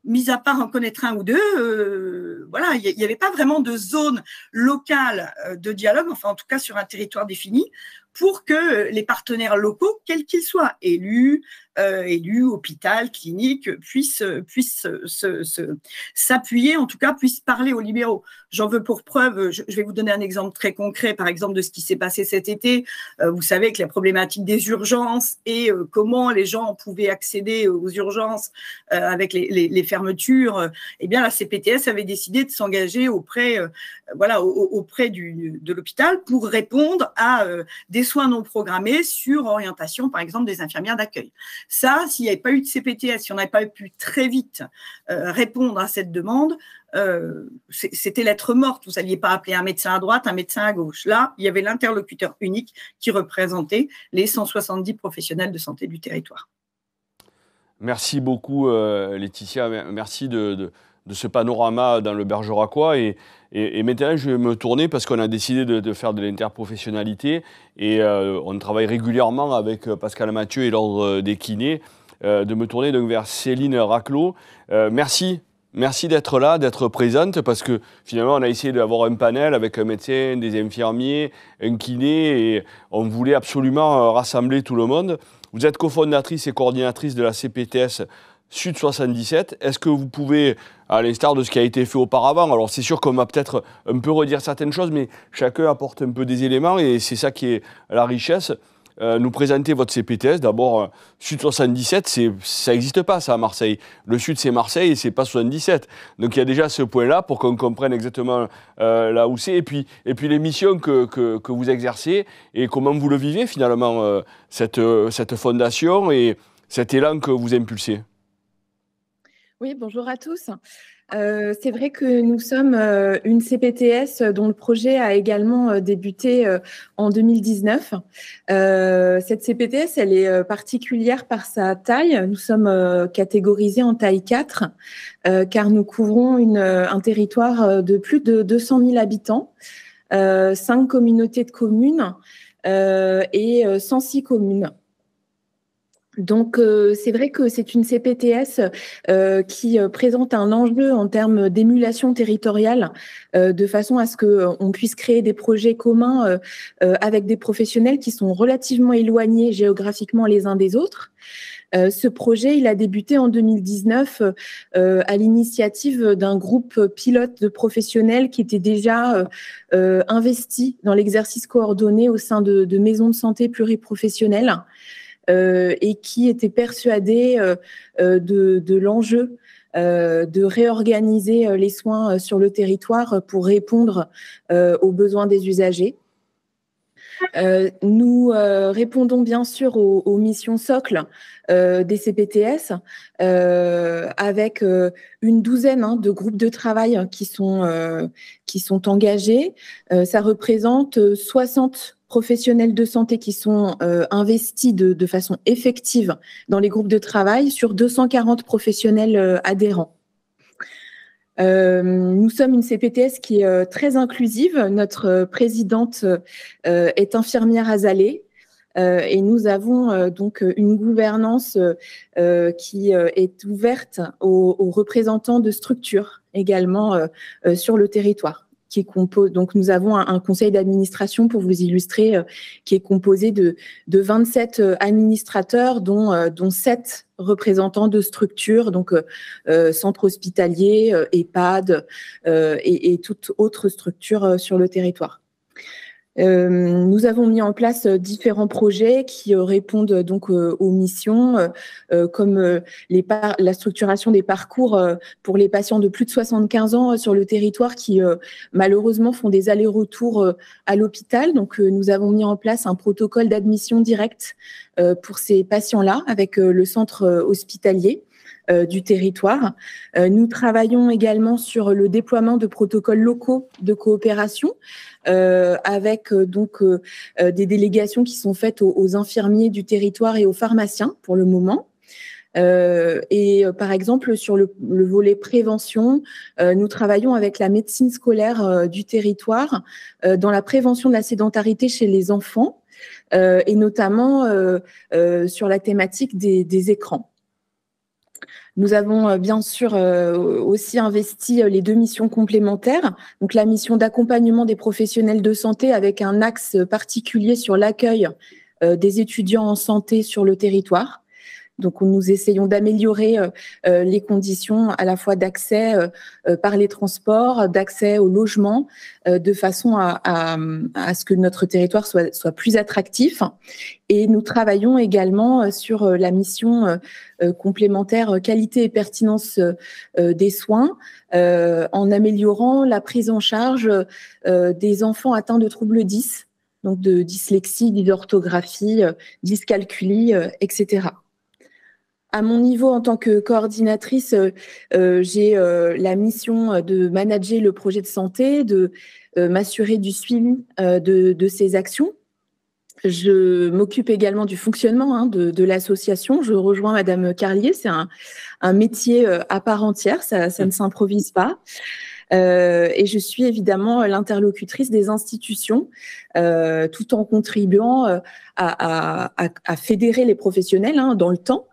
mis à part en connaître un ou deux, il n'y avait pas vraiment de zone locale de dialogue, enfin en tout cas sur un territoire défini, pour que les partenaires locaux, quels qu'ils soient, élus, hôpital, clinique, puissent s'appuyer, en tout cas puissent parler aux libéraux. J'en veux pour preuve, je vais vous donner un exemple très concret, par exemple de ce qui s'est passé cet été. Vous savez que la problématique des urgences et comment les gens pouvaient accéder aux urgences avec les fermetures, eh bien la CPTS avait décidé de s'engager auprès de l'hôpital pour répondre à des soins non programmés sur orientation, par exemple, des infirmières d'accueil. Ça, s'il n'y avait pas eu de CPTS, si on n'avait pas pu très vite répondre à cette demande, c'était lettre morte. Vous n'alliez pas appeler un médecin à droite, un médecin à gauche. Là, il y avait l'interlocuteur unique qui représentait les 170 professionnels de santé du territoire. Merci beaucoup, Laetitia. Merci de ce panorama dans le Bergeracois. Et maintenant, je vais me tourner parce qu'on a décidé de faire de l'interprofessionnalité et on travaille régulièrement avec Pascal Mathieu et l'Ordre des kinés, de me tourner donc vers Céline Raclot. Merci d'être là, d'être présente, parce que finalement, on a essayé d'avoir un panel avec un médecin, des infirmiers, un kiné, et on voulait absolument rassembler tout le monde. Vous êtes cofondatrice et coordinatrice de la CPTS Sud 77. Est-ce que vous pouvez, à l'instar de ce qui a été fait auparavant, alors c'est sûr qu'on va peut-être un peu redire certaines choses, mais chacun apporte un peu des éléments et c'est ça qui est la richesse, nous présenter votre CPTS. D'abord, Sud 77, ça n'existe pas ça à Marseille. Le Sud c'est Marseille et c'est pas 77. Donc il y a déjà ce point-là pour qu'on comprenne exactement là où c'est. Et puis les missions que vous exercez et comment vous le vivez finalement, cette fondation et cet élan que vous impulsez. Oui, bonjour à tous. C'est vrai que nous sommes une CPTS dont le projet a également débuté en 2019. Cette CPTS, elle est particulière par sa taille. Nous sommes catégorisés en taille 4 car nous couvrons un territoire de plus de 200 000 habitants, 5 communautés de communes et 106 communes. Donc, c'est vrai que c'est une CPTS qui présente un enjeu en termes d'émulation territoriale, de façon à ce qu'on puisse créer des projets communs avec des professionnels qui sont relativement éloignés géographiquement les uns des autres. Ce projet, il a débuté en 2019 à l'initiative d'un groupe pilote de professionnels qui étaient déjà investis dans l'exercice coordonné au sein de maisons de santé pluriprofessionnelles. Et qui était persuadé de l'enjeu de réorganiser les soins sur le territoire pour répondre aux besoins des usagers. Nous répondons bien sûr aux missions socles des CPTS avec une douzaine de groupes de travail qui sont engagés. Ça représente 60 professionnels de santé qui sont investis de façon effective dans les groupes de travail sur 240 professionnels adhérents. Nous sommes une CPTS qui est très inclusive. Notre présidente est infirmière à Zalé et nous avons donc une gouvernance qui est ouverte aux représentants de structures également sur le territoire. Donc, nous avons un conseil d'administration, pour vous illustrer, qui est composé de 27 administrateurs, dont 7 représentants de structures, donc centres hospitaliers, EHPAD et toute autre structure sur le territoire. Nous avons mis en place différents projets qui répondent donc aux missions, comme la structuration des parcours pour les patients de plus de 75 ans sur le territoire qui malheureusement font des allers-retours à l'hôpital. Donc nous avons mis en place un protocole d'admission directe pour ces patients-là avec le centre hospitalier du territoire. Nous travaillons également sur le déploiement de protocoles locaux de coopération avec des délégations qui sont faites aux infirmiers du territoire et aux pharmaciens pour le moment. Par exemple, sur le volet prévention, nous travaillons avec la médecine scolaire du territoire dans la prévention de la sédentarité chez les enfants et notamment sur la thématique des écrans. Nous avons bien sûr aussi investi les 2 missions complémentaires, donc la mission d'accompagnement des professionnels de santé avec un axe particulier sur l'accueil des étudiants en santé sur le territoire. Donc, nous essayons d'améliorer les conditions à la fois d'accès par les transports, d'accès au logement, de façon à ce que notre territoire soit plus attractif. Et nous travaillons également sur la mission complémentaire qualité et pertinence des soins en améliorant la prise en charge des enfants atteints de troubles 10, donc de dyslexie, dysorthographie, dyscalculie, etc. À mon niveau, en tant que coordinatrice, j'ai la mission de manager le projet de santé, de m'assurer du suivi de ces actions. Je m'occupe également du fonctionnement de l'association. Je rejoins Madame Carlier, c'est un métier à part entière, ça ne s'improvise pas. Et je suis évidemment l'interlocutrice des institutions, tout en contribuant à fédérer les professionnels dans le temps,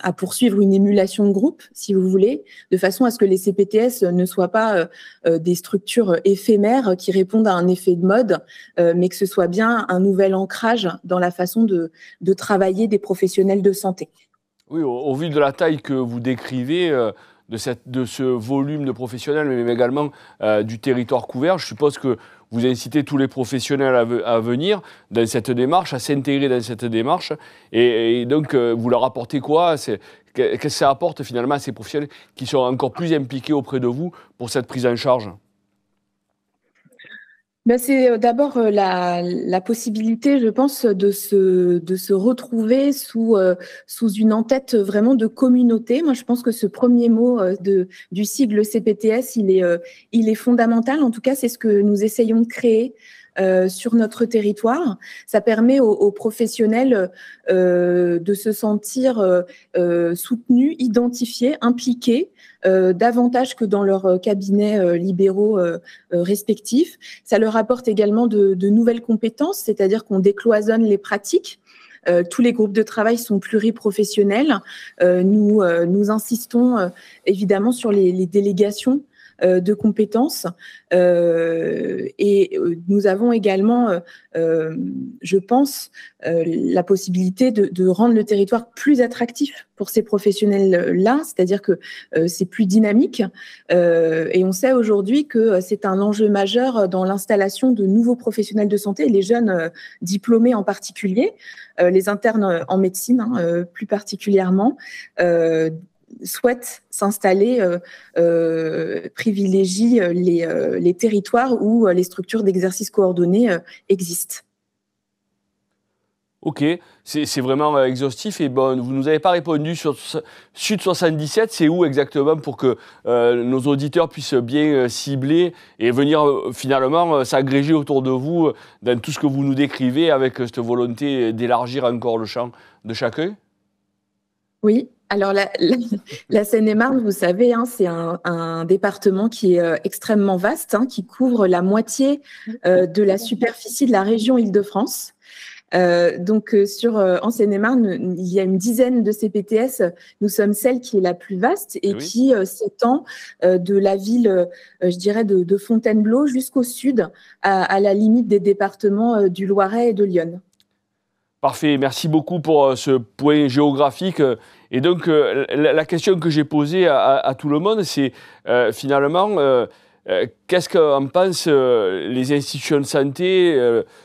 à poursuivre une émulation de groupe, si vous voulez, de façon à ce que les CPTS ne soient pas des structures éphémères qui répondent à un effet de mode, mais que ce soit bien un nouvel ancrage dans la façon de travailler des professionnels de santé. Oui, au vu de la taille que vous décrivez, de ce volume de professionnels, mais également du territoire couvert, je suppose que vous incitez tous les professionnels à venir dans cette démarche, à s'intégrer dans cette démarche. Et donc, vous leur apportez quoi ? Qu'est-ce que ça apporte finalement à ces professionnels qui sont encore plus impliqués auprès de vous pour cette prise en charge ? C'est d'abord la possibilité, je pense, de se retrouver sous une en-tête vraiment de communauté. Moi, je pense que ce premier mot du sigle CPTS, il est fondamental. En tout cas, c'est ce que nous essayons de créer sur notre territoire. Ça permet aux professionnels de se sentir soutenus, identifiés, impliqués, davantage que dans leurs cabinets libéraux respectifs. Ça leur apporte également de nouvelles compétences, c'est-à-dire qu'on décloisonne les pratiques. tous les groupes de travail sont pluriprofessionnels. Nous insistons évidemment sur les délégations de compétences et nous avons également, je pense, la possibilité de rendre le territoire plus attractif pour ces professionnels-là, c'est-à-dire que c'est plus dynamique et on sait aujourd'hui que c'est un enjeu majeur dans l'installation de nouveaux professionnels de santé, les jeunes diplômés en particulier, les internes en médecine plus particulièrement, souhaitent s'installer, privilégient les territoires où les structures d'exercice coordonné existent. Ok, c'est vraiment exhaustif et bon, vous ne nous avez pas répondu sur Sud 77, c'est où exactement pour que nos auditeurs puissent bien cibler et venir finalement s'agréger autour de vous dans tout ce que vous nous décrivez avec cette volonté d'élargir encore le champ de chacun? Oui. Alors, la Seine-et-Marne, vous savez, c'est un département qui est extrêmement vaste, qui couvre la moitié de la superficie de la région Île-de-France. Donc, en Seine-et-Marne, il y a une dizaine de CPTS. Nous sommes celle qui est la plus vaste et qui s'étend de la ville, je dirais, de Fontainebleau jusqu'au sud, à la limite des départements du Loiret et de l'Yonne. Parfait, merci beaucoup pour ce point géographique. Et donc, la question que j'ai posée à tout le monde, c'est finalement, qu'est-ce qu'en pensent les institutions de santé,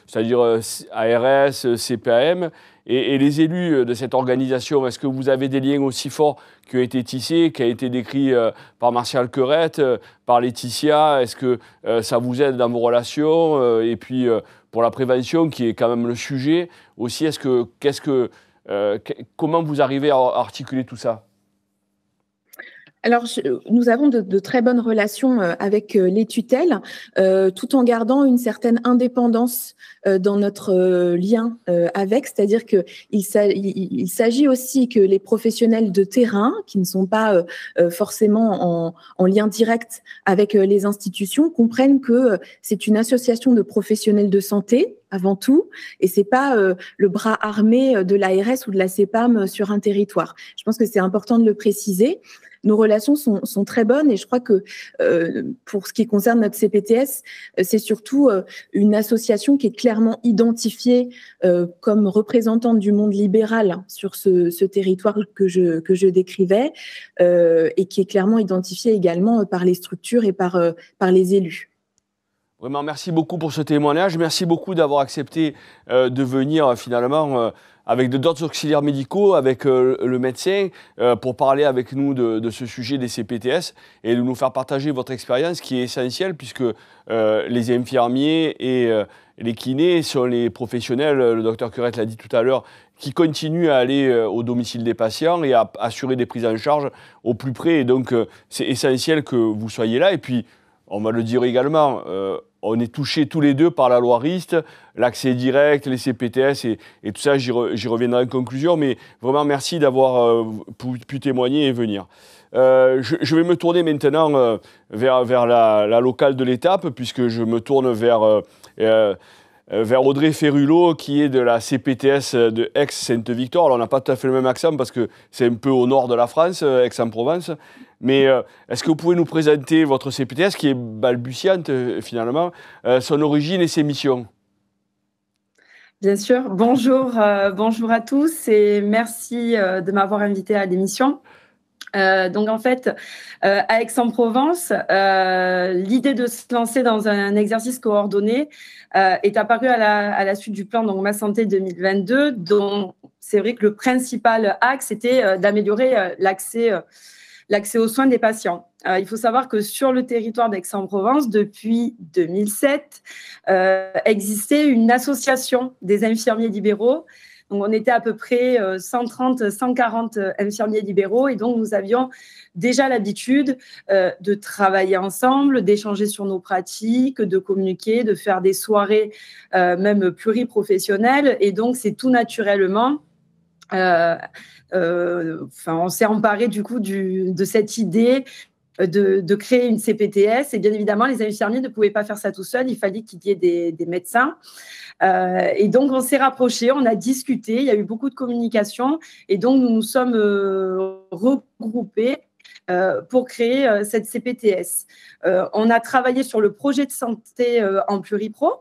c'est-à-dire ARS, CPAM, et les élus de cette organisation? Est-ce que vous avez des liens aussi forts qui ont été tissés, qui ont été décrits par Martial Querette, par Laetitia? Est-ce que ça vous aide dans vos relations? Et puis, pour la prévention, qui est quand même le sujet aussi, comment vous arrivez à articuler tout ça? Alors, nous avons de très bonnes relations avec les tutelles, tout en gardant une certaine indépendance dans notre lien avec, c'est-à-dire qu'il s'agit aussi que les professionnels de terrain, qui ne sont pas forcément en lien direct avec les institutions, comprennent que c'est une association de professionnels de santé, avant tout, et c'est pas le bras armé de l'ARS ou de la CPAM sur un territoire. Je pense que c'est important de le préciser. Nos relations sont très bonnes et je crois que pour ce qui concerne notre CPTS, c'est surtout une association qui est clairement identifiée comme représentante du monde libéral sur ce territoire que je décrivais et qui est clairement identifiée également par les structures et par les élus. Vraiment, merci beaucoup pour ce témoignage. Merci beaucoup d'avoir accepté de venir finalement avec d'autres auxiliaires médicaux, avec le médecin, pour parler avec nous de ce sujet des CPTS et de nous faire partager votre expérience qui est essentielle puisque les infirmiers et les kinés sont les professionnels, le docteur Querette l'a dit tout à l'heure, qui continuent à aller au domicile des patients et à assurer des prises en charge au plus près. Et donc, c'est essentiel que vous soyez là. Et puis, on va le dire également, on est touchés tous les deux par la loi RIST, l'accès direct, les CPTS et tout ça, j'y reviendrai en conclusion. Mais vraiment, merci d'avoir pu témoigner et venir. Je vais me tourner maintenant vers la locale de l'étape, puisque je me tourne vers Audrey Ferrulot, qui est de la CPTS de Aix-Sainte-Victoire. Alors, on n'a pas tout à fait le même accent, parce que c'est un peu au nord de la France, Aix-en-Provence. Mais est-ce que vous pouvez nous présenter votre CPTS, qui est balbutiante finalement, son origine et ses missions? Bien sûr. Bonjour à tous et merci de m'avoir invité à l'émission. Donc en fait, à Aix-en-Provence, l'idée de se lancer dans un exercice coordonné est apparue à la suite du plan donc, Ma Santé 2022, dont c'est vrai que le principal axe était d'améliorer l'accès aux soins des patients. Il faut savoir que sur le territoire d'Aix-en-Provence, depuis 2007, existait une association des infirmiers libéraux. Donc, on était à peu près 130, 140 infirmiers libéraux et donc nous avions déjà l'habitude de travailler ensemble, d'échanger sur nos pratiques, de communiquer, de faire des soirées même pluriprofessionnelles. Et donc, c'est tout naturellement... on s'est emparé du coup de cette idée de créer une CPTS. Et bien évidemment, les infirmiers ne pouvaient pas faire ça tout seuls. Il fallait qu'il y ait des médecins. Et donc, on s'est rapprochés, on a discuté. Il y a eu beaucoup de communication. Et donc, nous nous sommes regroupés pour créer cette CPTS. On a travaillé sur le projet de santé en pluripro.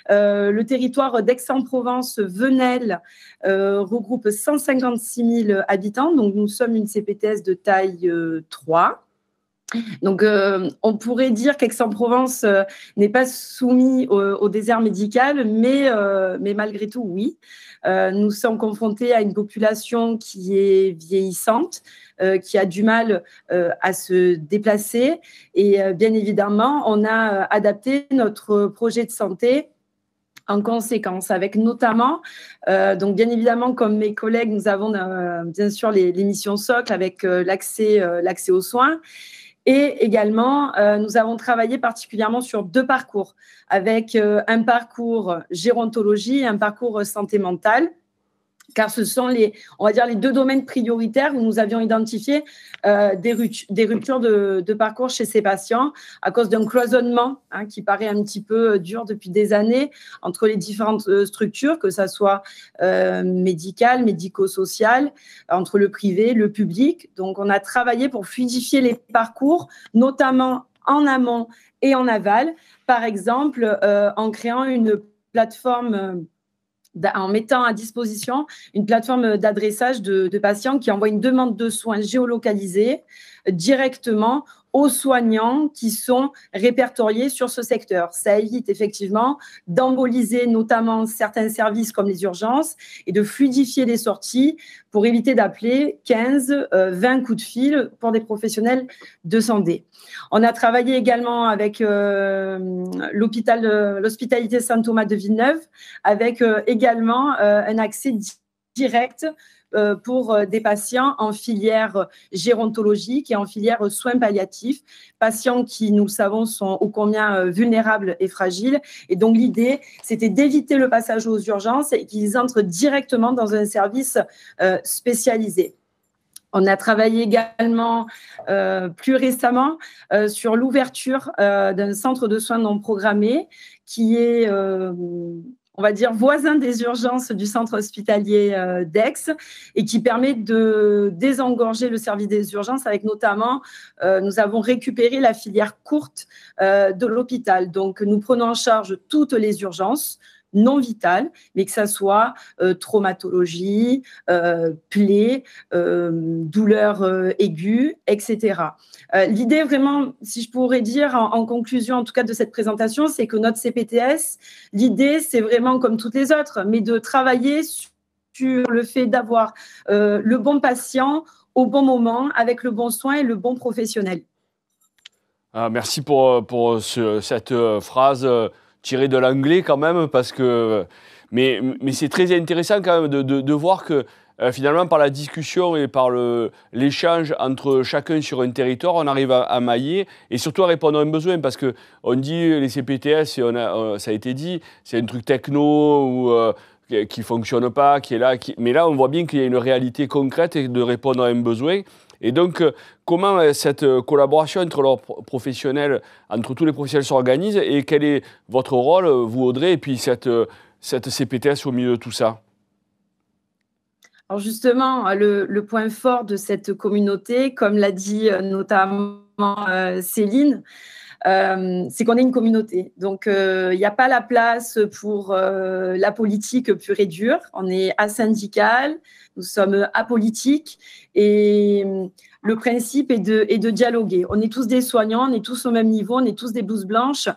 Le territoire d'Aix-en-Provence, Venelle, regroupe 156 000 habitants. Donc, nous sommes une CPTS de taille 3. Donc, on pourrait dire qu'Aix-en-Provence n'est pas soumis au désert médical, mais malgré tout, oui. Nous sommes confrontés à une population qui est vieillissante, qui a du mal à se déplacer. Et bien évidemment, on a adapté notre projet de santé en conséquence, avec notamment, donc bien évidemment, comme mes collègues, nous avons bien sûr les missions socles avec l'accès aux soins. Et également, nous avons travaillé particulièrement sur 2 parcours, avec un parcours gérontologie et un parcours santé mentale, car ce sont on va dire, les 2 domaines prioritaires où nous avions identifié des ruptures de parcours chez ces patients à cause d'un cloisonnement qui paraît un petit peu dur depuis des années entre les différentes structures, que ça soit médicales, médico-sociales, entre le privé, le public. Donc, on a travaillé pour fluidifier les parcours, notamment en amont et en aval, par exemple, en créant une plateforme en mettant à disposition une plateforme d'adressage de patients qui envoient une demande de soins géolocalisée directement aux soignants qui sont répertoriés sur ce secteur. Ça évite effectivement d'emboliser notamment certains services comme les urgences et de fluidifier les sorties pour éviter d'appeler 15, 20 coups de fil pour des professionnels de santé. On a travaillé également avec l'hospitalité Saint-Thomas de Villeneuve, avec également un accès direct pour des patients en filière gérontologique et en filière soins palliatifs, patients qui, nous le savons, sont ô combien vulnérables et fragiles. Et donc, l'idée, c'était d'éviter le passage aux urgences et qu'ils entrent directement dans un service spécialisé. On a travaillé également plus récemment sur l'ouverture d'un centre de soins non programmés qui est on va dire, voisin des urgences du centre hospitalier d'Aix et qui permet de désengorger le service des urgences avec notamment, nous avons récupéré la filière courte de l'hôpital. Donc, nous prenons en charge toutes les urgences non vitales, mais que ça soit traumatologie, plaies, douleurs aiguës, etc. L'idée vraiment, si je pourrais dire en conclusion en tout cas de cette présentation, c'est que notre CPTS, l'idée c'est vraiment comme toutes les autres, mais de travailler sur le fait d'avoir le bon patient au bon moment, avec le bon soin et le bon professionnel. Merci pour cette phrase tirée de l'anglais quand même, parce que, mais c'est très intéressant quand même de voir que finalement par la discussion et par l'échange entre chacun sur un territoire, on arrive à mailler et surtout à répondre à un besoin, parce qu'on dit les CPTS, et ça a été dit, c'est un truc techno ou qui ne fonctionne pas, qui est là, mais là on voit bien qu'il y a une réalité concrète et de répondre à un besoin. Et donc, comment cette collaboration entre leurs professionnels, entre tous les professionnels s'organise, et quel est votre rôle, vous Audrey, et puis cette CPTS au milieu de tout ça? Alors justement, le point fort de cette communauté, comme l'a dit notamment Céline, c'est qu'on est une communauté. Donc, il n'y a pas la place pour la politique pure et dure. On est asyndical, nous sommes apolitiques et le principe est de dialoguer. On est tous des soignants, on est tous au même niveau, on est tous des blouses blanches.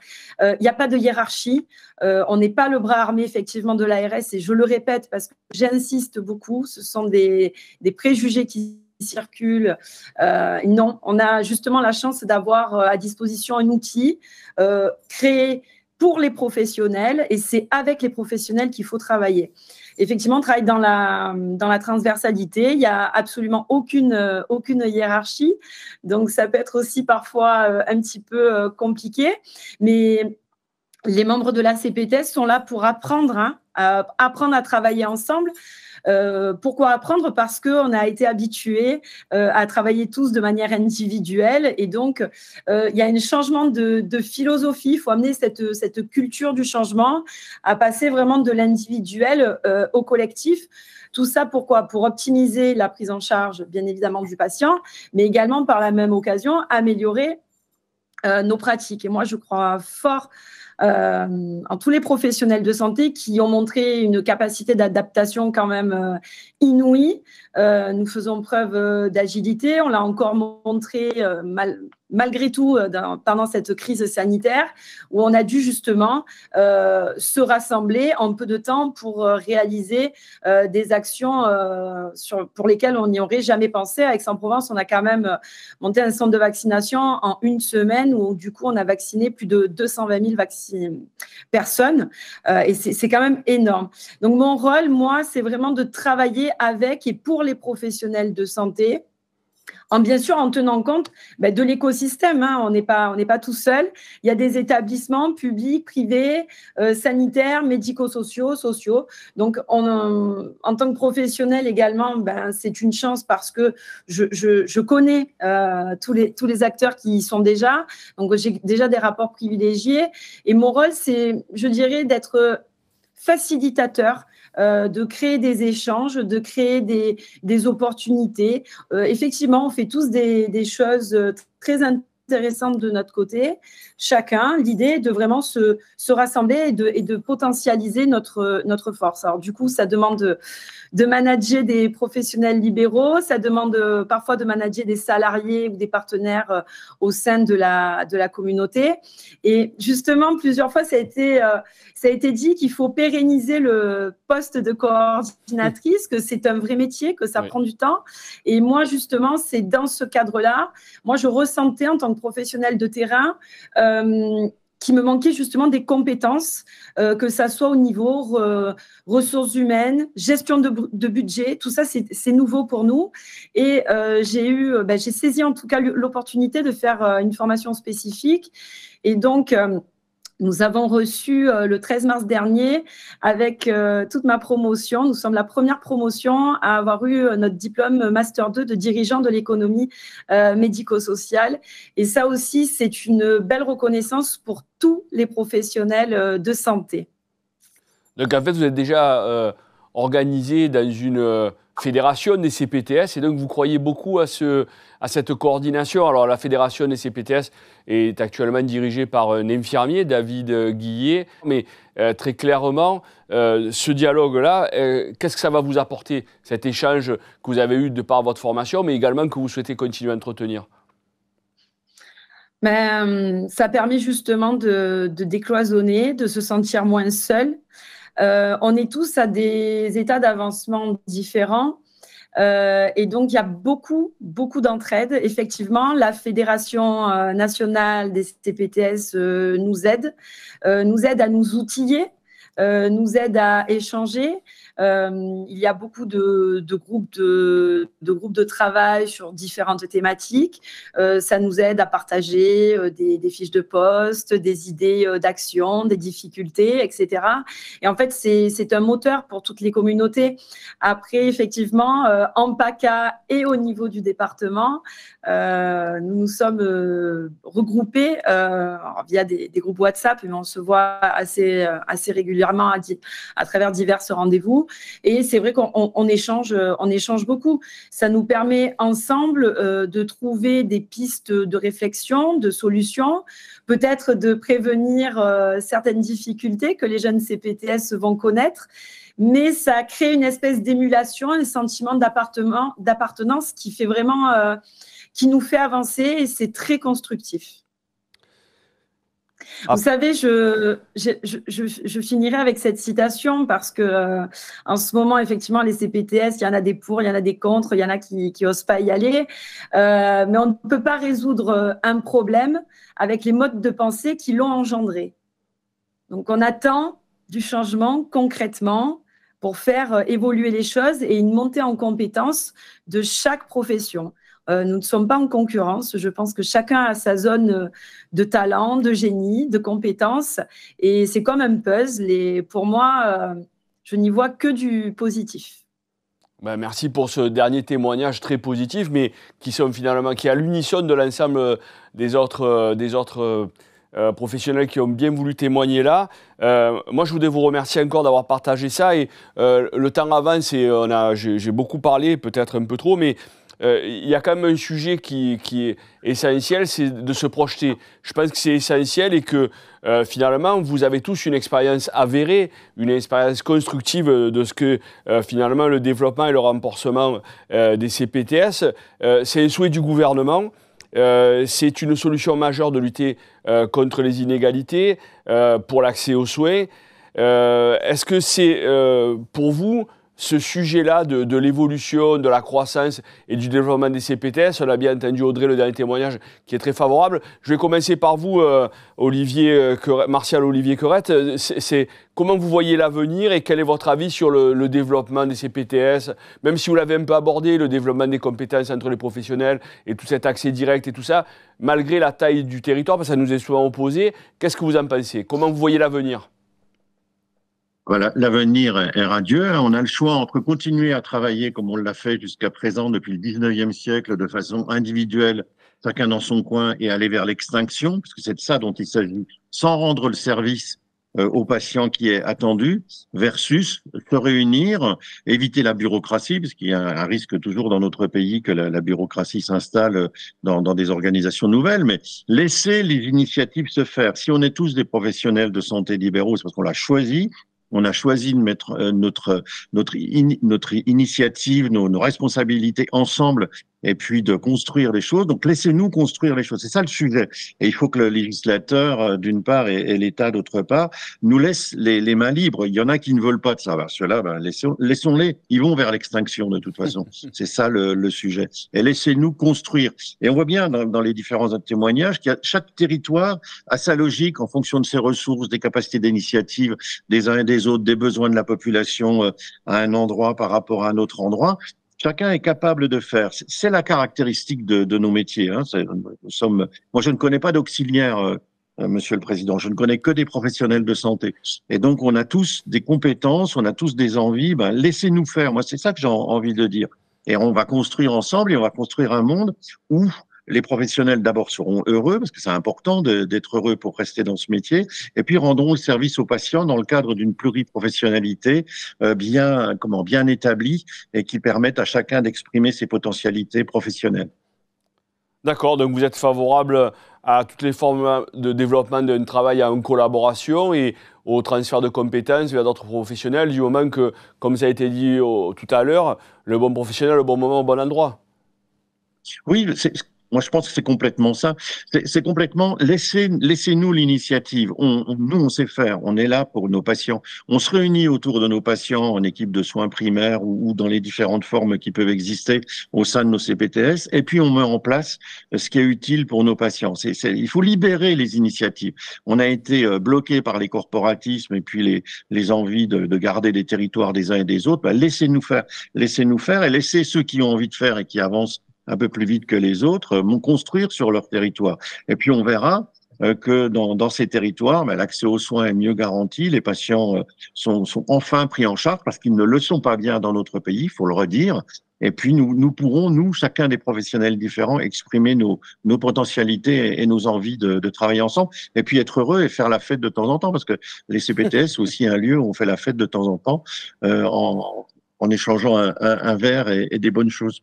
Il n'y a pas de hiérarchie. On n'est pas le bras armé effectivement de l'ARS et je le répète parce que j'insiste beaucoup, ce sont des préjugés qui circulent. Non, on a justement la chance d'avoir à disposition un outil créé pour les professionnels et c'est avec les professionnels qu'il faut travailler. Effectivement, on travaille dans la transversalité. Il n'y a absolument aucune hiérarchie. Donc, ça peut être aussi parfois un petit peu compliqué. Mais les membres de la CPTS sont là pour apprendre à travailler ensemble. Pourquoi apprendre? Parce qu'on a été habitués à travailler tous de manière individuelle et donc il y a un changement de philosophie. Il faut amener cette culture du changement à passer vraiment de l'individuel au collectif. Tout ça, pourquoi? Pour optimiser la prise en charge, bien évidemment, du patient, mais également, par la même occasion, améliorer nos pratiques. Et moi, je crois fort en tous les professionnels de santé qui ont montré une capacité d'adaptation quand même inouïe. Nous faisons preuve d'agilité. On l'a encore montré malgré tout pendant cette crise sanitaire où on a dû justement se rassembler en peu de temps pour réaliser des actions pour lesquelles on n'y aurait jamais pensé. À Aix-en-Provence, on a quand même monté un centre de vaccination en une semaine où du coup on a vacciné plus de 220 000 personnes et c'est quand même énorme. Donc mon rôle, moi, c'est vraiment de travailler avec et pour les professionnels de santé, bien sûr en tenant compte de l'écosystème. On n'est pas tout seul. Il y a des établissements publics, privés, sanitaires, médico-sociaux, sociaux. Donc, en tant que professionnel également, c'est une chance parce que je connais tous les acteurs qui y sont déjà. Donc, j'ai déjà des rapports privilégiés. Et mon rôle, c'est, je dirais, d'être facilitateur, de créer des échanges, de créer des opportunités. Effectivement, on fait tous des choses très intéressantes de notre côté. Chacun, l'idée est de vraiment se rassembler et de potentialiser notre force. Alors du coup, ça demande de manager des professionnels libéraux, ça demande parfois de manager des salariés ou des partenaires au sein de la communauté. Et justement, plusieurs fois, ça a été dit qu'il faut pérenniser le poste de coordinatrice, que c'est un vrai métier, que ça prend du temps. Et moi, justement, c'est dans ce cadre-là, moi, je ressentais en tant que professionnelle de terrain qui me manquait justement des compétences, que ça soit au niveau ressources humaines, gestion de budget, tout ça, c'est nouveau pour nous. Et j'ai saisi en tout cas l'opportunité de faire une formation spécifique. Et donc, nous avons reçu le 13 mars dernier avec toute ma promotion. Nous sommes la première promotion à avoir eu notre diplôme Master 2 de dirigeant de l'économie médico-sociale. Et ça aussi, c'est une belle reconnaissance pour tous les professionnels de santé. Donc en fait, vous êtes déjà organisé dans une fédération des CPTS et donc vous croyez beaucoup à cette coordination. Alors la fédération des CPTS est actuellement dirigée par un infirmier, David Guillet, mais très clairement, ce dialogue-là, qu'est-ce que ça va vous apporter, cet échange que vous avez eu de par votre formation, mais également que vous souhaitez continuer à entretenir? Ça permet justement de décloisonner, de se sentir moins seul. On est tous à des états d'avancement différents et donc il y a beaucoup d'entraide. Effectivement, la Fédération nationale des CPTS nous aide à nous outiller, nous aide à échanger. Il y a beaucoup de groupes de travail sur différentes thématiques. Ça nous aide à partager des fiches de poste, des idées d'action, des difficultés, etc. Et en fait, c'est un moteur pour toutes les communautés. Après, effectivement, en PACA et au niveau du département, nous nous sommes regroupés via des groupes WhatsApp, mais on se voit assez régulièrement à travers divers rendez-vous. Et c'est vrai qu'on échange beaucoup. Ça nous permet ensemble de trouver des pistes de réflexion, de solutions, peut-être de prévenir certaines difficultés que les jeunes CPTS vont connaître. Mais ça crée une espèce d'émulation, un sentiment d'appartenance qui fait vraiment, qui nous fait avancer et c'est très constructif. Vous savez, je finirai avec cette citation parce que en ce moment, effectivement, les CPTS, il y en a des pour, il y en a des contre, il y en a qui n'osent pas y aller. Mais on ne peut pas résoudre un problème avec les modes de pensée qui l'ont engendré. Donc, on attend du changement concrètement pour faire évoluer les choses et une montée en compétences de chaque profession. Nous ne sommes pas en concurrence. Je pense que chacun a sa zone de talent, de génie, de compétences. Et c'est comme un puzzle. Et pour moi, je n'y vois que du positif. Ben, merci pour ce dernier témoignage très positif, mais qui est à l'unisson de l'ensemble des autres professionnels qui ont bien voulu témoigner là. Moi, je voudrais vous remercier encore d'avoir partagé ça. Et le temps avance et j'ai beaucoup parlé, peut-être un peu trop, mais il y a quand même un sujet qui est essentiel, c'est de se projeter. Je pense que c'est essentiel et que finalement, vous avez tous une expérience avérée, une expérience constructive de ce que finalement le développement et le renforcement des CPTS. C'est un souhait du gouvernement. C'est une solution majeure de lutter contre les inégalités pour l'accès aux soins. Est-ce que c'est pour vous ce sujet-là de l'évolution, de la croissance et du développement des CPTS? On a bien entendu Audrey, le dernier témoignage, qui est très favorable. Je vais commencer par vous, Martial Olivier Querette. Comment vous voyez l'avenir et quel est votre avis sur le développement des CPTS? Même si vous l'avez un peu abordé, le développement des compétences entre les professionnels et tout cet accès direct et tout ça, malgré la taille du territoire, parce que ça nous est souvent opposé, qu'est-ce que vous en pensez? Comment vous voyez l'avenir? Voilà, l'avenir est radieux. On a le choix entre continuer à travailler comme on l'a fait jusqu'à présent depuis le 19e siècle de façon individuelle, chacun dans son coin, et aller vers l'extinction, parce que c'est de ça dont il s'agit, sans rendre le service aux patients qui est attendu, versus se réunir, éviter la bureaucratie, parce qu'il y a un risque toujours dans notre pays que la bureaucratie s'installe dans des organisations nouvelles, mais laisser les initiatives se faire. Si on est tous des professionnels de santé libéraux, c'est parce qu'on l'a choisi. On a choisi de mettre notre initiative, nos responsabilités ensemble, et puis de construire les choses. Donc, laissez-nous construire les choses. C'est ça le sujet. Et il faut que le législateur, d'une part, et l'État, d'autre part, nous laisse les mains libres. Il y en a qui ne veulent pas de ça. Ceux-là, laissons-les. Ils vont vers l'extinction, de toute façon. C'est ça le sujet. Et laissez-nous construire. Et on voit bien dans les différents témoignages qu'il y a chaque territoire a sa logique en fonction de ses ressources, des capacités d'initiative des uns et des autres, des besoins de la population à un endroit par rapport à un autre endroit. Chacun est capable de faire. C'est la caractéristique de nos métiers. Moi, je ne connais pas d'auxiliaires, Monsieur le Président. Je ne connais que des professionnels de santé. Et donc, on a tous des compétences, on a tous des envies. Laissez-nous faire. Moi, c'est ça que j'ai envie de dire. Et on va construire ensemble et on va construire un monde où les professionnels d'abord seront heureux, parce que c'est important d'être heureux pour rester dans ce métier, et puis rendront le service aux patients dans le cadre d'une pluriprofessionnalité bien établie et qui permette à chacun d'exprimer ses potentialités professionnelles. D'accord, donc vous êtes favorable à toutes les formes de développement d'un travail en collaboration et au transfert de compétences vers d'autres professionnels, du moment que, comme ça a été dit tout à l'heure, le bon professionnel au bon moment au bon endroit. Oui, moi, je pense que c'est complètement ça. C'est complètement laissez-nous l'initiative. Nous, on sait faire. On est là pour nos patients. On se réunit autour de nos patients en équipe de soins primaires ou dans les différentes formes qui peuvent exister au sein de nos CPTS. Et puis, on met en place ce qui est utile pour nos patients. Il faut libérer les initiatives. On a été bloqué par les corporatismes et puis les envies de garder des territoires des uns et des autres. Laissez-nous faire et laissez ceux qui ont envie de faire et qui avancent un peu plus vite que les autres, construire sur leur territoire. Et puis on verra que dans ces territoires, l'accès aux soins est mieux garanti, les patients sont enfin pris en charge parce qu'ils ne le sont pas bien dans notre pays, il faut le redire. Et puis nous pourront, chacun des professionnels différents, exprimer nos potentialités et nos envies de travailler ensemble, et puis être heureux et faire la fête de temps en temps, parce que les CPTS, c'est aussi un lieu où on fait la fête de temps en temps en échangeant un verre et des bonnes choses.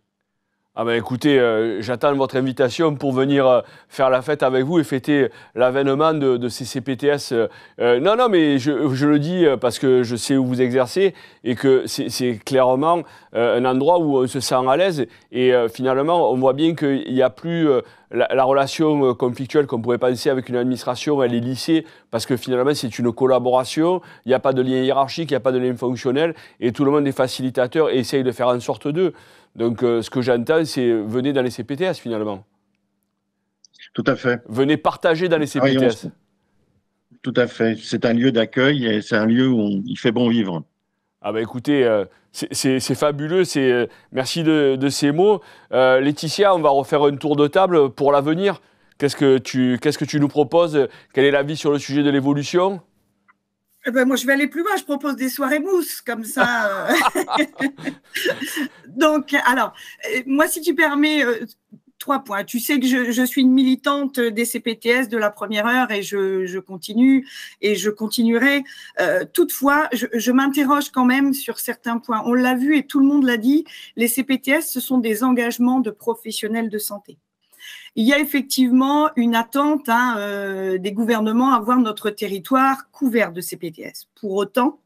Ah ben écoutez, j'attends votre invitation pour venir faire la fête avec vous et fêter l'avènement de ces CPTS. Non, mais je le dis parce que je sais où vous exercez et que c'est clairement un endroit où on se sent à l'aise. Et finalement, on voit bien qu'il n'y a plus la relation conflictuelle qu'on pourrait penser avec une administration, elle est lissée parce que finalement, c'est une collaboration. Il n'y a pas de lien hiérarchique, il n'y a pas de lien fonctionnel et tout le monde est facilitateur et essaye de faire en sorte d'eux. Donc, ce que j'entends, c'est venez dans les CPTS, finalement. Tout à fait. Venez partager dans les CPTS. Tout à fait. C'est un lieu d'accueil et c'est un lieu où il fait bon vivre. Ah ben écoutez, c'est fabuleux. Merci de ces mots. Laetitia, on va refaire un tour de table pour l'avenir. Qu'est-ce que tu nous proposes? Quel est l'avis sur le sujet de l'évolution? Ben, moi, je vais aller plus loin. Je propose des soirées mousse, comme ça. Donc, alors, moi, si tu permets, 3 points. Tu sais que je suis une militante des CPTS de la première heure et je continue et je continuerai. Toutefois, je m'interroge quand même sur certains points. On l'a vu et tout le monde l'a dit, les CPTS, ce sont des engagements de professionnels de santé. Il y a effectivement une attente des gouvernements à voir notre territoire couvert de CPTS. Pour autant,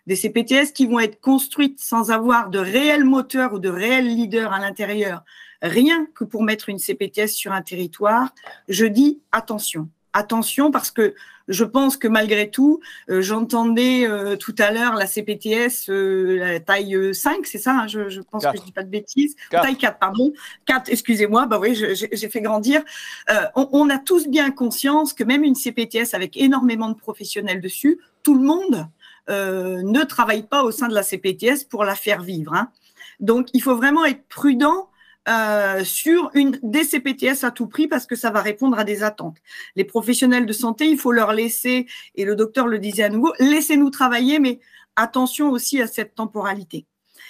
des CPTS qui vont être construites sans avoir de réels moteurs ou de réels leaders à l'intérieur, rien que pour mettre une CPTS sur un territoire, je dis attention. Attention parce que je pense que malgré tout, j'entendais tout à l'heure la CPTS la taille 5, c'est ça, hein, je pense 4. que je dis pas de bêtises. 4. Taille 4, pardon. 4, excusez-moi, bah oui, j'ai fait grandir. On a tous bien conscience que même une CPTS avec énormément de professionnels dessus, tout le monde ne travaille pas au sein de la CPTS pour la faire vivre. Hein. Donc, il faut vraiment être prudent sur des CPTS à tout prix parce que ça va répondre à des attentes. Les professionnels de santé, il faut leur laisser, et le docteur le disait à nouveau, laissez-nous travailler, mais attention aussi à cette temporalité.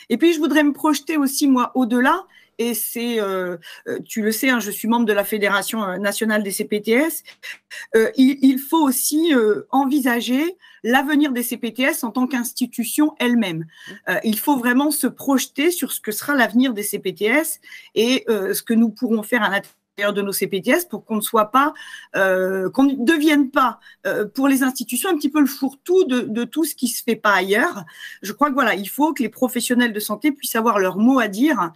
Et puis, je voudrais me projeter aussi, moi, au-delà, et c'est, tu le sais, hein, je suis membre de la Fédération nationale des CPTS, il faut aussi envisager l'avenir des CPTS en tant qu'institution elle-même. Il faut vraiment se projeter sur ce que sera l'avenir des CPTS et ce que nous pourrons faire à l'intérieur de nos CPTS pour qu'on ne soit pas, qu'on ne devienne pas pour les institutions un petit peu le fourre-tout de tout ce qui se fait pas ailleurs. Je crois que voilà, il faut que les professionnels de santé puissent avoir leur mot à dire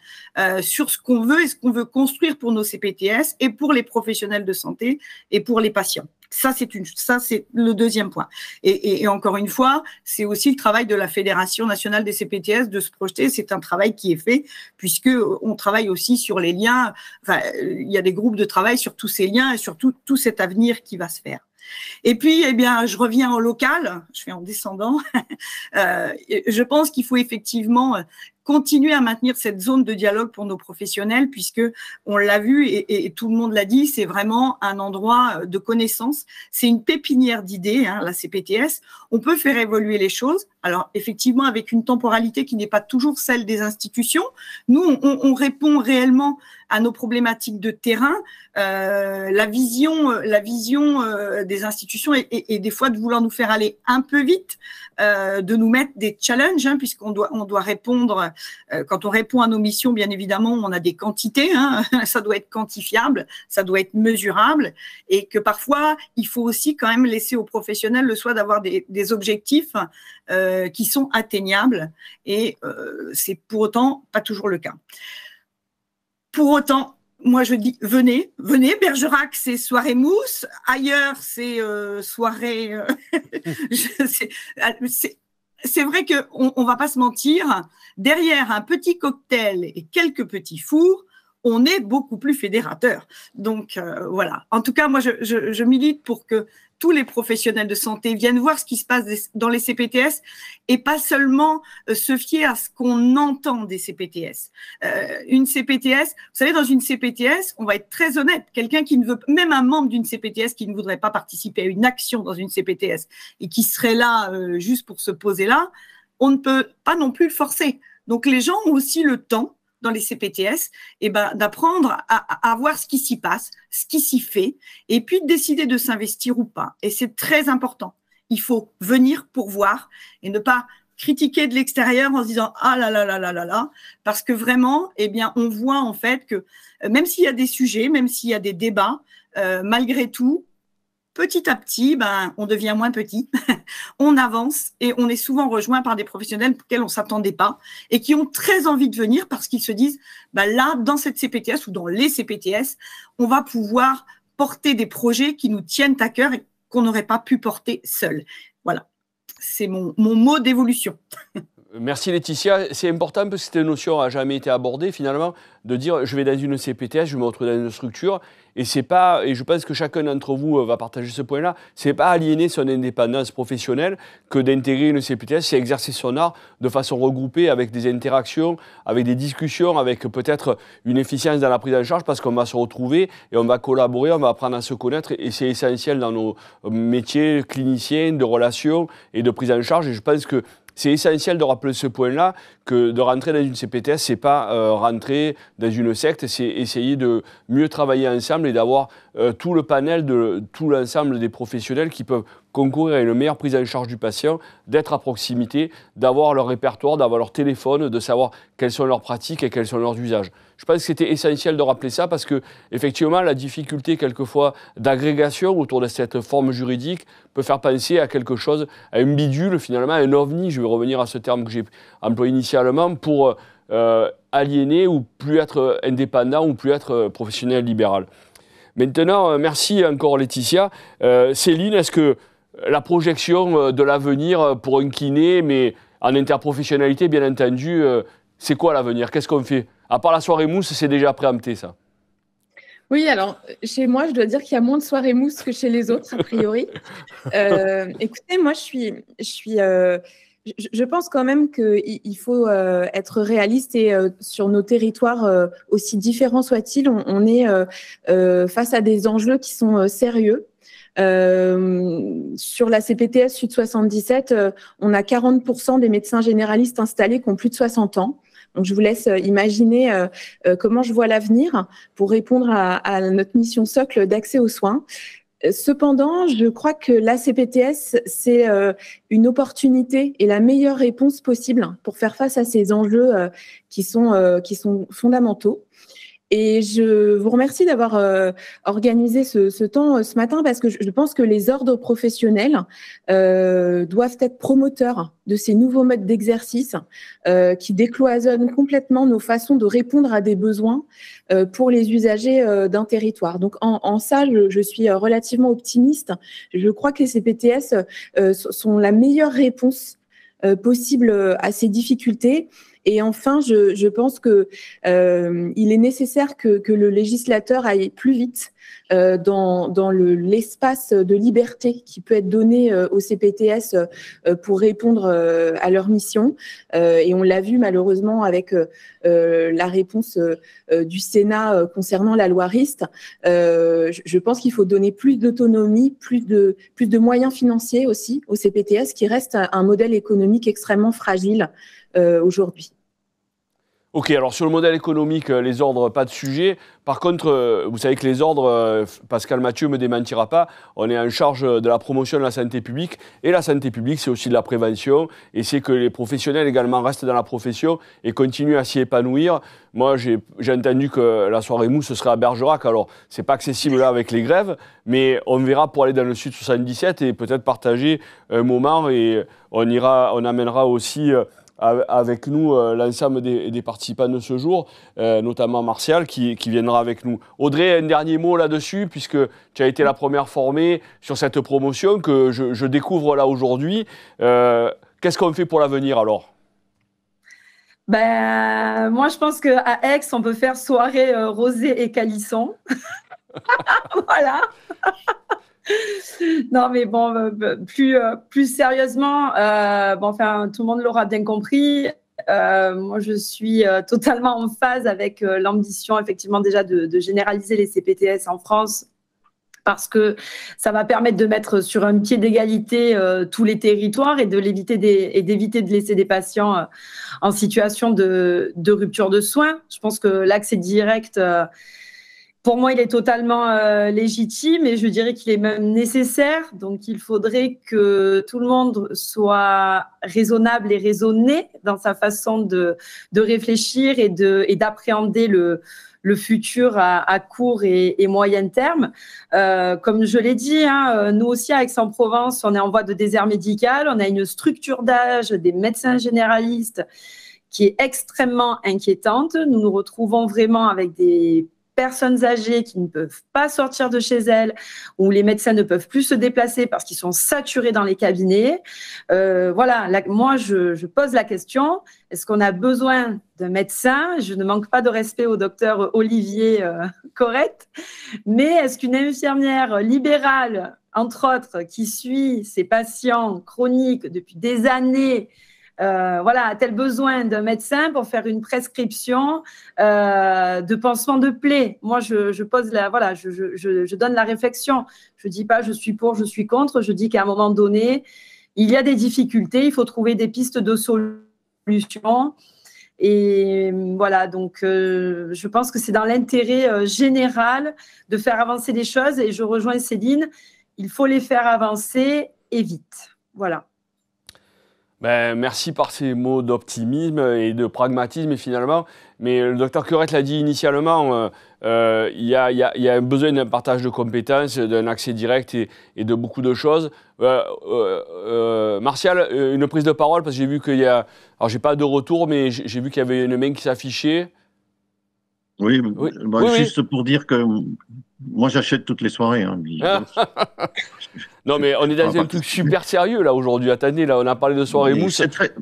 sur ce qu'on veut et ce qu'on veut construire pour nos CPTS et pour les professionnels de santé et pour les patients. Ça, c'est le deuxième point. Et encore une fois, c'est aussi le travail de la Fédération nationale des CPTS de se projeter. C'est un travail qui est fait puisque on travaille aussi sur les liens. Enfin, il y a des groupes de travail sur tous ces liens et sur tout cet avenir qui va se faire. Et puis, eh bien, je reviens au local. Je fais en descendant. Je pense qu'il faut effectivement continuer à maintenir cette zone de dialogue pour nos professionnels, puisque on l'a vu et tout le monde l'a dit, c'est vraiment un endroit de connaissance. C'est une pépinière d'idées, hein, la CPTS. On peut faire évoluer les choses. Alors, effectivement, avec une temporalité qui n'est pas toujours celle des institutions. Nous, on répond réellement à nos problématiques de terrain. La vision des institutions et des fois de vouloir nous faire aller un peu vite, de nous mettre des challenges, hein, puisqu'on doit répondre. Quand on répond à nos missions, bien évidemment, on a des quantités. Hein, ça doit être quantifiable, ça doit être mesurable, et que parfois, il faut aussi quand même laisser aux professionnels le choix d'avoir des objectifs qui sont atteignables, et c'est pour autant pas toujours le cas. Pour autant, moi je dis venez, Bergerac c'est soirée mousse, ailleurs c'est soirée. C'est vrai qu'on va pas se mentir, derrière un petit cocktail et quelques petits fours, on est beaucoup plus fédérateur. Donc voilà. En tout cas, moi je milite pour que tous les professionnels de santé viennent voir ce qui se passe dans les CPTS et pas seulement se fier à ce qu'on entend des CPTS. Une CPTS, vous savez, dans une CPTS, on va être très honnête, quelqu'un qui ne veut, même un membre d'une CPTS qui ne voudrait pas participer à une action dans une CPTS et qui serait là juste pour se poser là, on ne peut pas non plus le forcer. Donc les gens ont aussi le temps dans les CPTS, d'apprendre à voir ce qui s'y passe, ce qui s'y fait, et puis de décider de s'investir ou pas. Et c'est très important. Il faut venir pour voir et ne pas critiquer de l'extérieur en se disant « Ah là là là là là là », parce que vraiment, on voit en fait que même s'il y a des sujets, même s'il y a des débats, malgré tout, petit à petit, on devient moins petit, on avance et on est souvent rejoint par des professionnels pour lesquels on ne s'attendait pas et qui ont très envie de venir parce qu'ils se disent, là, dans cette CPTS ou dans les CPTS, on va pouvoir porter des projets qui nous tiennent à cœur et qu'on n'aurait pas pu porter seul. Voilà, c'est mon mot d'évolution. Merci Laetitia. C'est important parce que cette notion n'a jamais été abordée finalement, de dire je vais dans une CPTS, je me retrouve dans une structure, et c'est pas, et je pense que chacun d'entre vous va partager ce point-là, c'est pas aliéner son indépendance professionnelle que d'intégrer une CPTS, c'est exercer son art de façon regroupée avec des interactions, avec des discussions, avec peut-être une efficience dans la prise en charge parce qu'on va se retrouver et on va collaborer, on va apprendre à se connaître et c'est essentiel dans nos métiers cliniciens, de relations et de prise en charge, et je pense que c'est essentiel de rappeler ce point-là, que de rentrer dans une CPTS, c'est pas rentrer dans une secte, c'est essayer de mieux travailler ensemble et d'avoir tout le panel de tout l'ensemble des professionnels qui peuvent concourir à une meilleure prise en charge du patient, d'être à proximité, d'avoir leur répertoire, d'avoir leur téléphone, de savoir quelles sont leurs pratiques et quels sont leurs usages. Je pense que c'était essentiel de rappeler ça parce que, effectivement, la difficulté, quelquefois, d'agrégation autour de cette forme juridique peut faire penser à quelque chose, à un bidule, finalement, à un ovni, je vais revenir à ce terme que j'ai employé initialement, pour aliéner ou plus être indépendant ou plus être professionnel libéral. Maintenant, merci encore Laetitia. Céline, est-ce que la projection de l'avenir pour un kiné, mais en interprofessionnalité, bien entendu, c'est quoi l'avenir? Qu'est-ce qu'on fait? À part la soirée mousse, c'est déjà préempté, ça. Oui, alors, chez moi, je dois dire qu'il y a moins de soirées mousse que chez les autres, a priori. Écoutez, moi, je pense quand même qu'il faut être réaliste et sur nos territoires, aussi différents soient-ils, on est face à des enjeux qui sont sérieux. Sur la CPTS Sud 77, on a 40% des médecins généralistes installés qui ont plus de 60 ans. Donc, je vous laisse imaginer comment je vois l'avenir pour répondre à notre mission socle d'accès aux soins. Cependant, je crois que la CPTS, c'est une opportunité et la meilleure réponse possible pour faire face à ces enjeux qui sont fondamentaux. Et je vous remercie d'avoir organisé ce temps ce matin parce que je pense que les ordres professionnels doivent être promoteurs de ces nouveaux modes d'exercice qui décloisonnent complètement nos façons de répondre à des besoins pour les usagers d'un territoire. Donc en ça, je suis relativement optimiste. Je crois que les CPTS sont la meilleure réponse possible à ces difficultés. Et enfin, je pense que il est nécessaire que le législateur aille plus vite dans l'espace de liberté qui peut être donné aux CPTS pour répondre à leur mission. Et on l'a vu malheureusement avec la réponse du Sénat concernant la loi RIST. Je pense qu'il faut donner plus d'autonomie, plus de moyens financiers aussi aux CPTS qui reste un modèle économique extrêmement fragile aujourd'hui. Ok, alors sur le modèle économique, les ordres, pas de sujet. Par contre, vous savez que les ordres, Pascal Mathieu ne me démentira pas, on est en charge de la promotion de la santé publique. Et la santé publique, c'est aussi de la prévention. Et c'est que les professionnels également restent dans la profession et continuent à s'y épanouir. Moi, j'ai entendu que la soirée mousse serait à Bergerac. Alors, ce n'est pas accessible là avec les grèves, mais on verra pour aller dans le Sud 77 et peut-être partager un moment. Et on amènera aussi avec nous l'ensemble des participants de ce jour, notamment Martial qui viendra avec nous. Audrey, un dernier mot là-dessus, puisque tu as été la première formée sur cette promotion que je découvre là aujourd'hui. Qu'est-ce qu'on fait pour l'avenir alors? Moi, je pense qu'à Aix, on peut faire soirée rosée et calisson. Voilà. Non, mais bon, plus sérieusement, tout le monde l'aura bien compris. Moi, je suis totalement en phase avec l'ambition, effectivement, déjà de généraliser les CPTS en France, parce que ça va permettre de mettre sur un pied d'égalité tous les territoires et d'éviter de laisser des patients en situation de rupture de soins. Je pense que l'accès direct, pour moi, il est totalement légitime et je dirais qu'il est même nécessaire. Donc, il faudrait que tout le monde soit raisonnable et raisonné dans sa façon de réfléchir et d'appréhender le futur à court et moyen terme. Comme je l'ai dit, nous aussi à Aix-en-Provence, on est en voie de désert médical. On a une structure d'âge des médecins généralistes qui est extrêmement inquiétante. Nous nous retrouvons vraiment avec des personnes âgées qui ne peuvent pas sortir de chez elles, où les médecins ne peuvent plus se déplacer parce qu'ils sont saturés dans les cabinets. Voilà, moi, je pose la question, est-ce qu'on a besoin d'un médecin? Je ne manque pas de respect au docteur Olivier Corrette, mais est-ce qu'une infirmière libérale, entre autres, qui suit ses patients chroniques depuis des années, voilà, a-t-elle besoin d'un médecin pour faire une prescription de pansement de plaie? Moi, je pose voilà, je donne la réflexion. Je dis pas je suis pour, je suis contre. Je dis qu'à un moment donné, il y a des difficultés. Il faut trouver des pistes de solutions. Et voilà, donc je pense que c'est dans l'intérêt général de faire avancer les choses. Et je rejoins Céline. Il faut les faire avancer et vite. Voilà. Ben, merci par ces mots d'optimisme et de pragmatisme finalement. Mais le docteur Corette l'a dit initialement, il y a un besoin d'un partage de compétences, d'un accès direct et de beaucoup de choses. Martial, une prise de parole parce que j'ai vu qu'il y a... Alors j'ai pas de retour, mais j'ai vu qu'il y avait une main qui s'affichait. Oui, Oui. bah, Oui, juste pour dire que moi j'achète toutes les soirées. Hein, non, mais on est dans un truc super sérieux là aujourd'hui. Attendez, là on a parlé de soirée mousse.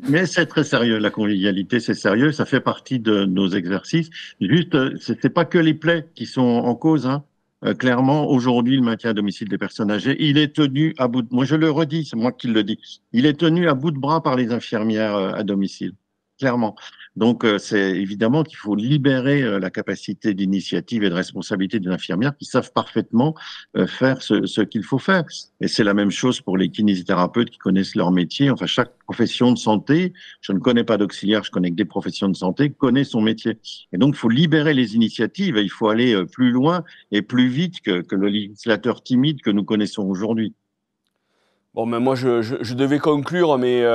Mais c'est très sérieux, la convivialité, c'est sérieux, ça fait partie de nos exercices. Juste, c'est pas que les plaies qui sont en cause. Hein. Clairement, aujourd'hui, le maintien à domicile des personnes âgées, il est tenu à bout de... Moi je le redis, c'est moi qui le dis. Il est tenu à bout de bras par les infirmières à domicile. Clairement. Donc, c'est évidemment qu'il faut libérer la capacité d'initiative et de responsabilité des infirmières qui savent parfaitement faire ce qu'il faut faire. Et c'est la même chose pour les kinésithérapeutes qui connaissent leur métier. Enfin, chaque profession de santé, je ne connais pas d'auxiliaire, je connais que des professions de santé, connaît son métier. Et donc, il faut libérer les initiatives et il faut aller plus loin et plus vite que le législateur timide que nous connaissons aujourd'hui. Bon, mais moi je devais conclure, mais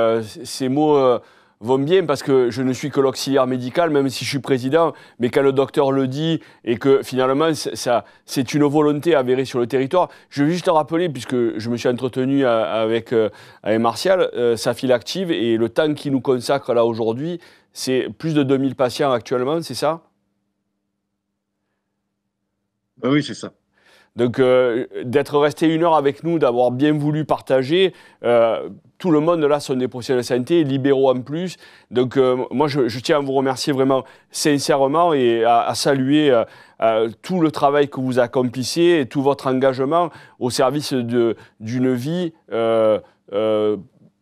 ces mots... vont bien parce que je ne suis que l'auxiliaire médical, même si je suis président, mais quand le docteur le dit et que finalement c'est une volonté avérée sur le territoire. Je veux juste te rappeler, puisque je me suis entretenu avec Martial, sa file active et le temps qu'il nous consacre là aujourd'hui, c'est plus de 2000 patients actuellement, c'est ça? Oui, c'est ça. Donc, d'être resté 1 heure avec nous, d'avoir bien voulu partager, tout le monde là sont des professionnels de santé, libéraux en plus. Donc, moi, je tiens à vous remercier vraiment sincèrement et à saluer tout le travail que vous accomplissez et tout votre engagement au service d'une vie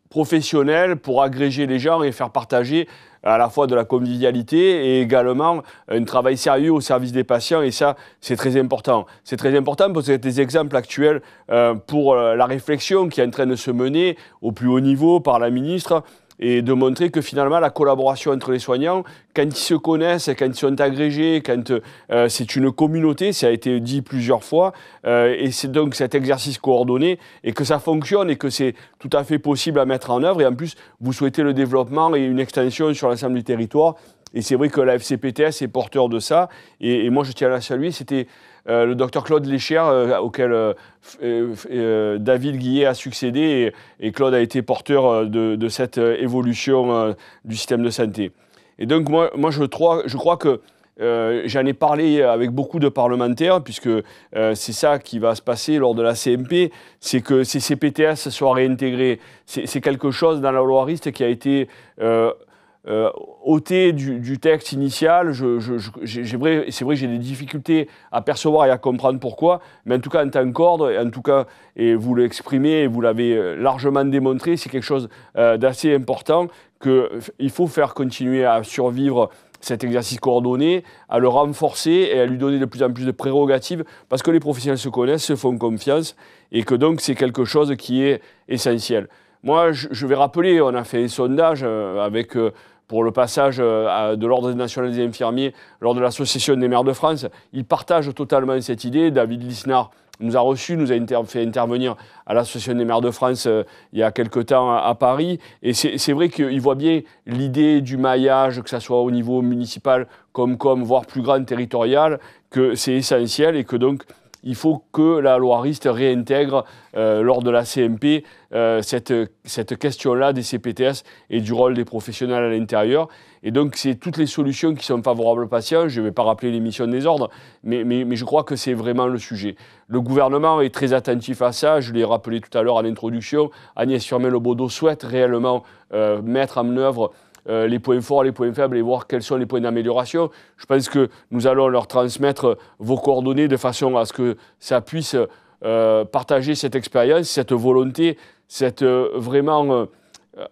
professionnelle pour agréger les gens et faire partager à la fois de la convivialité et également un travail sérieux au service des patients. Et ça, c'est très important. C'est très important parce que c'est des exemples actuels pour la réflexion qui est en train de se mener au plus haut niveau par la ministre et de montrer que finalement la collaboration entre les soignants, quand ils se connaissent, quand ils sont agrégés, quand c'est une communauté, ça a été dit plusieurs fois, et c'est donc cet exercice coordonné, et que ça fonctionne et que c'est tout à fait possible à mettre en œuvre, et en plus vous souhaitez le développement et une extension sur l'ensemble du territoire, et c'est vrai que la FCPTS est porteur de ça, et moi je tiens à la saluer, c'était le docteur Claude Lécher, auquel David Guillet a succédé, et Claude a été porteur de cette évolution du système de santé. Et donc moi je crois que j'en ai parlé avec beaucoup de parlementaires, puisque c'est ça qui va se passer lors de la CMP, c'est que ces CPTS soient réintégrés. C'est quelque chose dans la loi Rist qui a été... ôté du texte initial, c'est vrai que j'ai des difficultés à percevoir et à comprendre pourquoi, mais en tout cas en tant qu'ordre, et vous l'exprimez et vous l'avez largement démontré, c'est quelque chose d'assez important qu'il faut faire continuer à survivre cet exercice coordonné, à le renforcer et à lui donner de plus en plus de prérogatives parce que les professionnels se connaissent, se font confiance et que donc c'est quelque chose qui est essentiel. Moi, je vais rappeler, on a fait un sondage pour le passage de l'Ordre national des infirmiers lors de l'Association des maires de France. Ils partagent totalement cette idée. David Lisnard nous a reçus, nous a fait intervenir à l'Association des maires de France il y a quelque temps à Paris. Et c'est vrai qu'il voit bien l'idée du maillage, que ce soit au niveau municipal, voire plus grand territorial, que c'est essentiel et que donc il faut que la loi Rist réintègre lors de la CMP cette question-là des CPTS et du rôle des professionnels à l'intérieur. Et donc, c'est toutes les solutions qui sont favorables aux patients. Je ne vais pas rappeler les missions des ordres, mais je crois que c'est vraiment le sujet. Le gouvernement est très attentif à ça. Je l'ai rappelé tout à l'heure en introduction. Agnès Firmin-Le Bodo souhaite réellement mettre en œuvre les points forts, les points faibles et voir quels sont les points d'amélioration. Je pense que nous allons leur transmettre vos coordonnées de façon à ce que ça puisse partager cette expérience, cette volonté, cette vraiment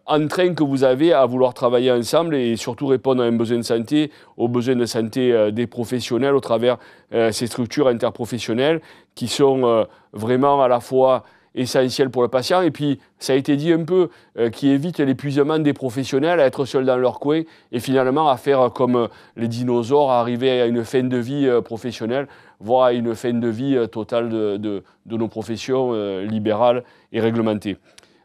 entrain que vous avez à vouloir travailler ensemble et surtout répondre à un besoin de santé, aux besoins de santé des professionnels au travers ces structures interprofessionnelles qui sont vraiment à la fois essentielles pour le patient et puis, ça a été dit un peu, qui évite l'épuisement des professionnels à être seuls dans leur coin et finalement à faire comme les dinosaures, à arriver à une fin de vie professionnelle, voire à une fin de vie totale de nos professions libérales et réglementées.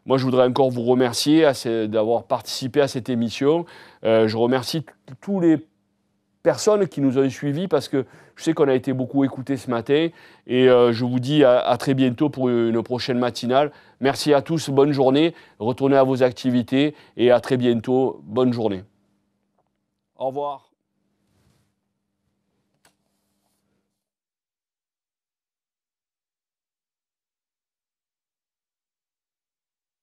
Moi, je voudrais encore vous remercier d'avoir participé à cette émission. Je remercie tous les personnes qui nous ont suivis parce que je sais qu'on a été beaucoup écoutés ce matin et je vous dis à très bientôt pour une prochaine matinale. Merci à tous, bonne journée, retournez à vos activités et à très bientôt, bonne journée. Au revoir.